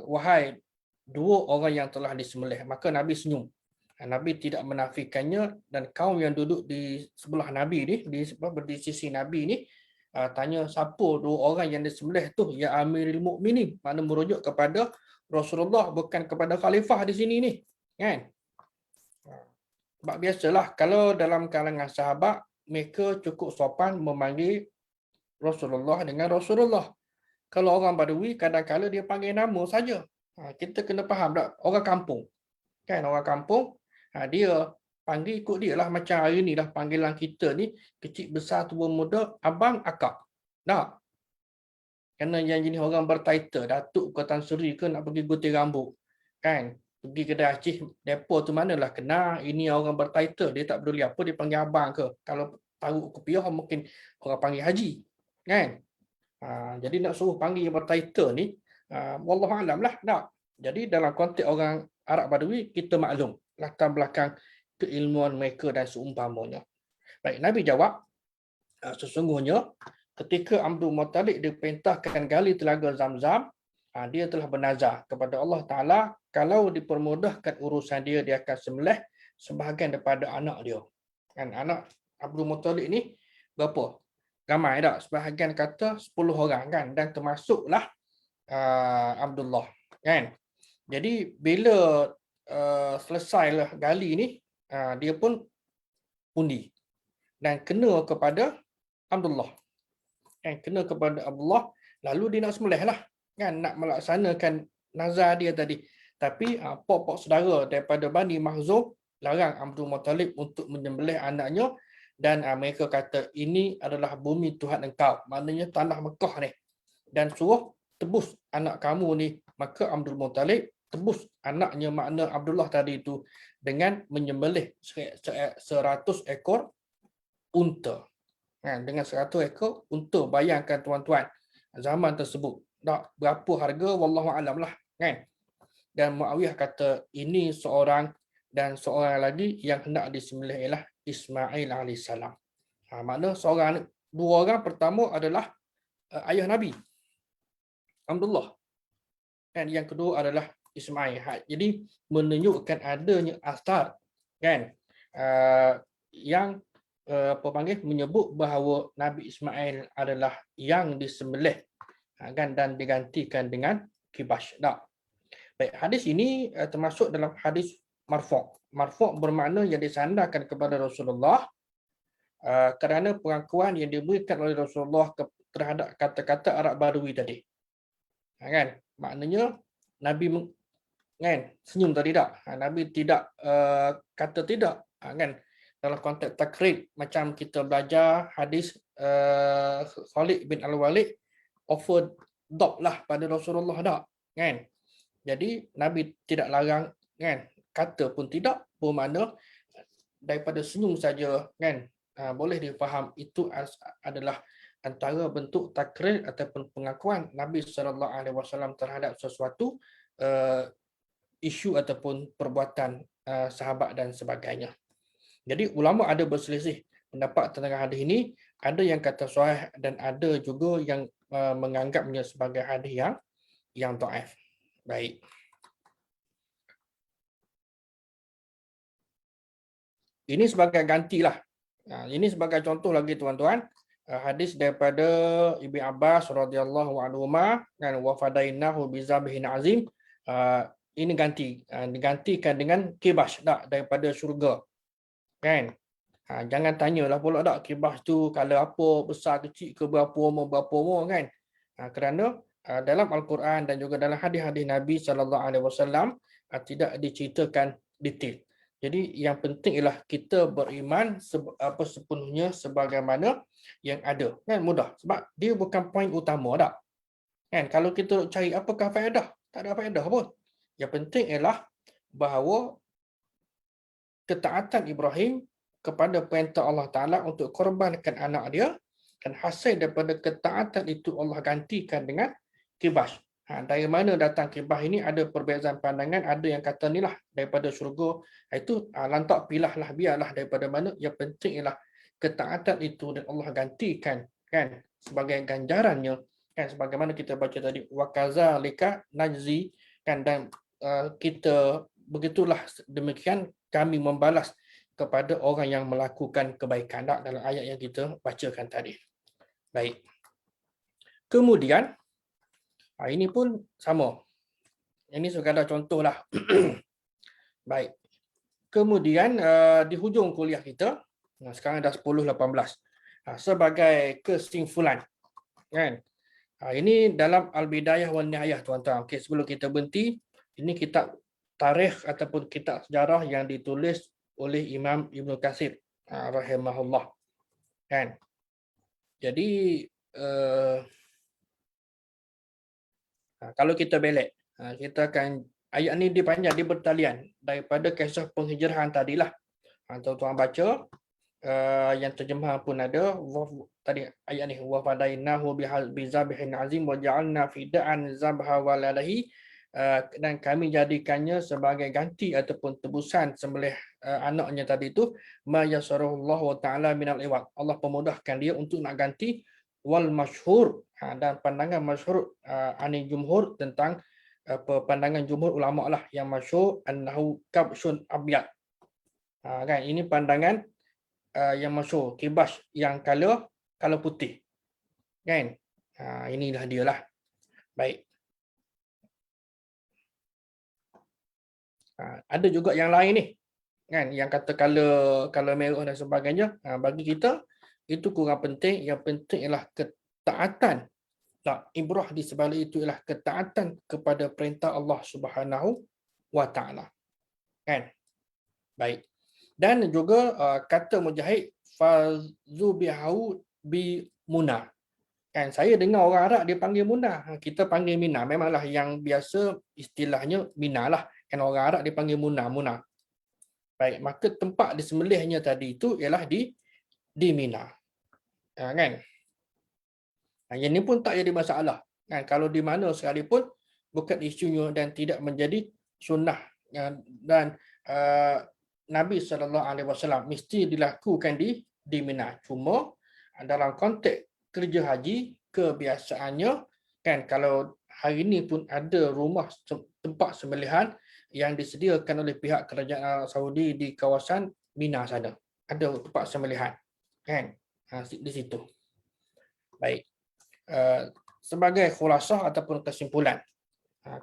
Wahai dua orang yang telah disembelih. Maka Nabi senyum. Nabi tidak menafikannya dan kaum yang duduk di sebelah Nabi ni, di sisi Nabi ni, tanya siapa dua orang yang disembelih tu, ya Amirul Mukminin, mana merujuk kepada Rasulullah bukan kepada khalifah di sini ni, kan? Sebab biasalah kalau dalam kalangan sahabat mereka cukup sopan memanggil Rasulullah dengan Rasulullah. Kalau orang Badui kadang-kala dia panggil nama saja. Kita kena faham tak? Orang kampung. Kan orang kampung, dia panggil ikut dia lah. Macam hari ni lah panggilan kita ni, kecil, besar, tua, muda, abang, akak. Tak? Kerana yang jenis orang bertitle, Datuk ke Tan Sri ke nak pergi gunting rambut. Kan? Pergi kedai Aceh, depo tu manalah kenal. Ini orang bertitle, dia tak peduli apa, dia panggil abang ke. Kalau taruh kopiah mungkin orang panggil haji. Kan? Jadi nak suruh panggil yang bertitle ni, wallahualam lah. Tak? Jadi dalam konteks orang Arab Badui, kita maklum latar belakang keilmuan mereka dan seumpamanya. Baik, Nabi jawab, sesungguhnya ketika Abdul Muttalib diperintahkan gali telaga Zam-Zam, dia telah bernazar kepada Allah Ta'ala, kalau dipermudahkan urusan dia, dia akan sembelih sebahagian daripada anak dia. Kan anak Abdul Muttalib ni berapa? Ramai tak? Sebahagian kata 10 orang kan, dan termasuklah Abdullah. Kan? Jadi bila selesailah gali ni, dia pun undi dan kena kepada Abdullah. Kan kena kepada Abdullah, lalu dia nak sembelih lah, kan nak melaksanakan nazar dia tadi. Tapi pok-pok saudara daripada Bani Makhzum larang Abdul Muttalib untuk menyembelih anaknya, dan mereka kata ini adalah bumi Tuhan engkau, maknanya tanah Mekah ni, dan suruh tebus anak kamu ni. Maka Abdul Muttalib tebus anaknya, makna Abdullah tadi itu, dengan menyembelih 100 ekor unta. Dengan 100 ekor unta, bayangkan tuan-tuan zaman tersebut, tak berapa harga, wallahu alam lah, kan. Dan Muawiyah kata ini seorang, dan seorang lagi yang hendak disembelih ialah Ismail alaihissalam. Makna seorang, dua orang pertama adalah ayah Nabi Abdullah, dan yang kedua adalah Ismail. Jadi menunjukkan adanya asar, kan, yang menyebut bahawa Nabi Ismail adalah yang disembelih, kan, dan digantikan dengan kibash. Tak. Baik, hadis ini termasuk dalam hadis marfu'. Marfu' bermakna yang disandarkan kepada Rasulullah kerana pengakuan yang diberikan oleh Rasulullah terhadap kata-kata Arab Badui tadi. Kan? Maknanya Nabi kan senyum tadi tak? Nabi tidak kata tidak, kan? Dalam konteks takrib, macam kita belajar hadis Khalid bin Al-Walid offer dop lah pada Rasulullah tak? Kan? Jadi Nabi tidak larang, kan? Kata pun tidak, bermakna daripada senyum saja, kan, boleh difaham itu adalah antara bentuk takrir ataupun pengakuan Nabi SAW terhadap sesuatu isu ataupun perbuatan sahabat dan sebagainya. Jadi ulama ada berselisih pendapat tentang hadis ini, ada yang kata sahih dan ada juga yang menganggapnya sebagai hadis yang dhaif. Baik. Ini sebagai gantilah. Ini sebagai contoh lagi tuan-tuan. Hadis daripada Ibn Abbas radhiyallahu anhuma, kan, wa fadainahu bizabhin azim. Ini digantikan dengan kibash tak, daripada syurga. Kan? Jangan tanyalah pula tak kibash tu kalau apa, besar kecil ke berapa umur kan. Kerana dalam Al-Quran dan juga dalam hadis-hadis Nabi SAW tidak diceritakan detail. Jadi yang penting ialah kita beriman sepenuhnya sebagaimana yang ada. Kan mudah sebab dia bukan poin utama tak. Kan kalau kita cari apakah faedah, tak ada faedah pun. Yang penting ialah bahawa ketaatan Ibrahim kepada perintah Allah Ta'ala untuk korbankan anak dia, dan hasil daripada ketaatan itu Allah gantikan dengan kibash. Dari mana datang kibash ini ada perbezaan pandangan. Ada yang kata ni lah daripada syurga. Itu lantak pilahlah, biarlah daripada mana. Yang penting ialah ketaatan itu dan Allah gantikan, kan, sebagai ganjarannya, kan, sebagaimana kita baca tadi, wa kadzalika najzi, kan, dan kita begitulah demikian kami membalas kepada orang yang melakukan kebaikan, dalam ayat yang kita bacakan tadi. Baik. Kemudian, ini pun sama. Ini sekadar contohlah. Baik. Kemudian di hujung kuliah kita, sekarang dah 10.18. Sebagai kesimpulan, kan? Ini dalam Al-Bidayah wan Nihayah, tuan-tuan. Okey, sebelum kita berhenti, ini kitab tarikh ataupun kitab sejarah yang ditulis oleh Imam Ibn Katsir rahimahullah. Kan? Jadi kalau kita belek, kita akan ayat ni dia panjang, dia bertalian daripada kisah penghijrahan tadilah. Tuan-tuan baca, yang terjemahan pun ada tadi ayat ni, wa fadainahu bizabihin azim wa ja'alna fida'an zabha waladahi, dan kami jadikannya sebagai ganti ataupun tebusan sembelih anaknya tadi itu, ma yasarullahu taala minal iwad, Allah pemudahkan dia untuk nak ganti, wal masyhur, dan pandangan masyhur ani jumhur, tentang pandangan jumhur ulama lah yang masyhur, annahu kabsyun abyad. Kan, ini pandangan yang masyhur, kibas yang color putih. Kan? Inilah dia lah. Baik. Ada juga yang lain ni. Kan, yang kata color merah dan sebagainya. Bagi kita itu kurang penting. Yang penting ialah ketaatan. Ibrah di sebalik itu ialah ketaatan kepada perintah Allah Subhanahu wa taala. Kan? Baik. Dan juga kata Mujahid, fazubihu bi muna. Kan, saya dengar orang Arab dia panggil muna, kita panggil mina. Memanglah yang biasa istilahnya mina lah. Kan, orang Arab dia panggil muna. Baik, maka tempat disembelihnya tadi itu ialah di Mina. Kan? Yang ini pun tak jadi masalah. Kan, kalau di mana sekalipun bukan isunya dan tidak menjadi sunnah, dan Nabi SAW mesti dilakukan di Mina. Cuma dalam konteks kerja haji, kebiasaannya, kan, kalau hari ini pun ada rumah tempat sembelihan yang disediakan oleh pihak kerajaan Arab Saudi di kawasan Mina sana. Ada tempat sembelihan. Kan? Di situ. Baik. Sebagai khulasah ataupun kesimpulan.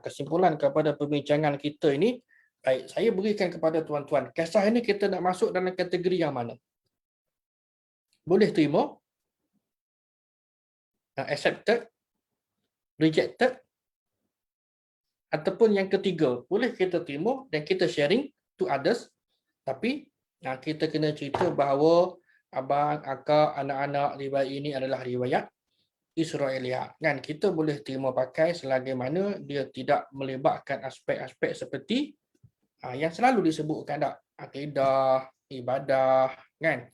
Kesimpulan kepada perbincangan kita ini, baik, saya berikan kepada tuan-tuan. Kisah ini kita nak masuk dalam kategori yang mana? Boleh terima? Accepted? Rejected? Ataupun yang ketiga, boleh kita terima dan kita sharing to others, tapi kita kena cerita bahawa abang, akak, anak-anak riwayat ini adalah riwayat Israeliah. Kan, kita boleh terima pakai selagi mana dia tidak melibatkan aspek-aspek seperti yang selalu disebutkan, tak? Akidah, ibadah, kan?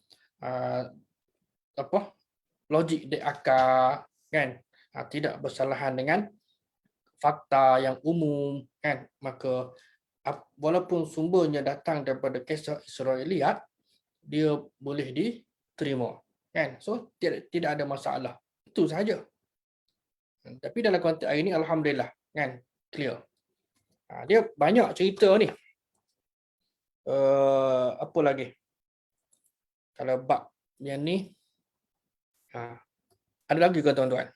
Logik dek akal, kan? Tidak bersalahan dengan fakta yang umum, kan? Maka walaupun sumbernya datang daripada kisah Israeliat, dia boleh diterima, kan? So tidak ada masalah. Itu sahaja. Tapi dalam konteks hari ini, alhamdulillah, kan? Clear. Dia banyak cerita ni. Apa lagi? Kalau bab yang ni, ada lagi ke tuan-tuan?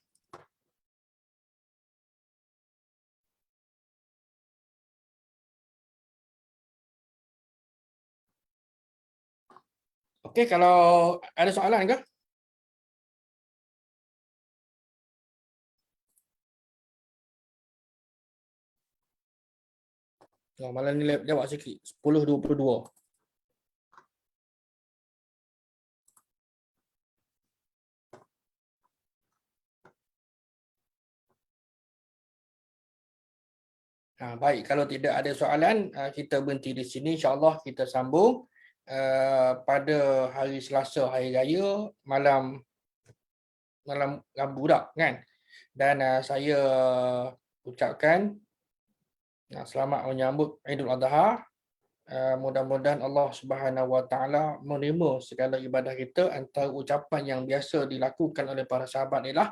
Okey, kalau ada soalan ke? Malam ni jawab sikit. 10.22. Baik, kalau tidak ada soalan, kita berhenti di sini. InsyaAllah kita sambung pada hari Selasa, Hari Raya, malam Rabu dah, kan? Dan saya ucapkan selamat menyambut Aidul Adha. Mudah-mudahan Allah Subhanahu Wa Taala menerima segala ibadah kita. Antara ucapan yang biasa dilakukan oleh para sahabat ialah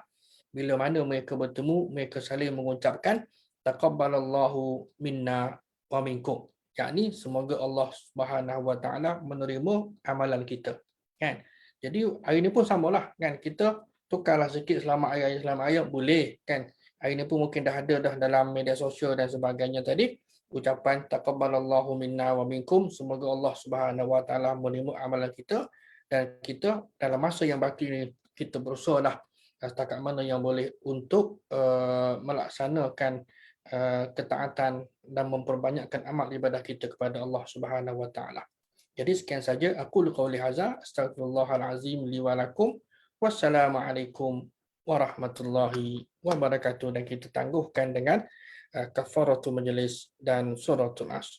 bila mana mereka bertemu, mereka saling mengucapkan taqabbalallahu minna wa minkum. Yakni semoga Allah Subhanahu Wa Taala menerima amalan kita. Kan? Jadi hari ini pun samalah, kan? Kita tukarlah sikit selamat hari raya selamat raya boleh kan. Hari ni pun mungkin dah ada dah dalam media sosial dan sebagainya tadi. Ucapan taqabbalallahu minna wa minkum, semoga Allah Subhanahu wa taala menerima amalan kita dan kita dalam masa yang baki ni kita berusahalah setakat mana yang boleh untuk melaksanakan ketaatan dan memperbanyakkan amal ibadah kita kepada Allah Subhanahu wa taala. Jadi sekian saja aku qauli hadza, astaghfirullahal azim li wa lakum. Wassalamualaikum warahmatullahi wabarakatuh. Dan kita tangguhkan dengan kafaratul majlis dan suratul asr.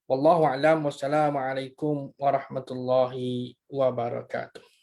Wallahu a'lam. Wassalamualaikum warahmatullahi wabarakatuh.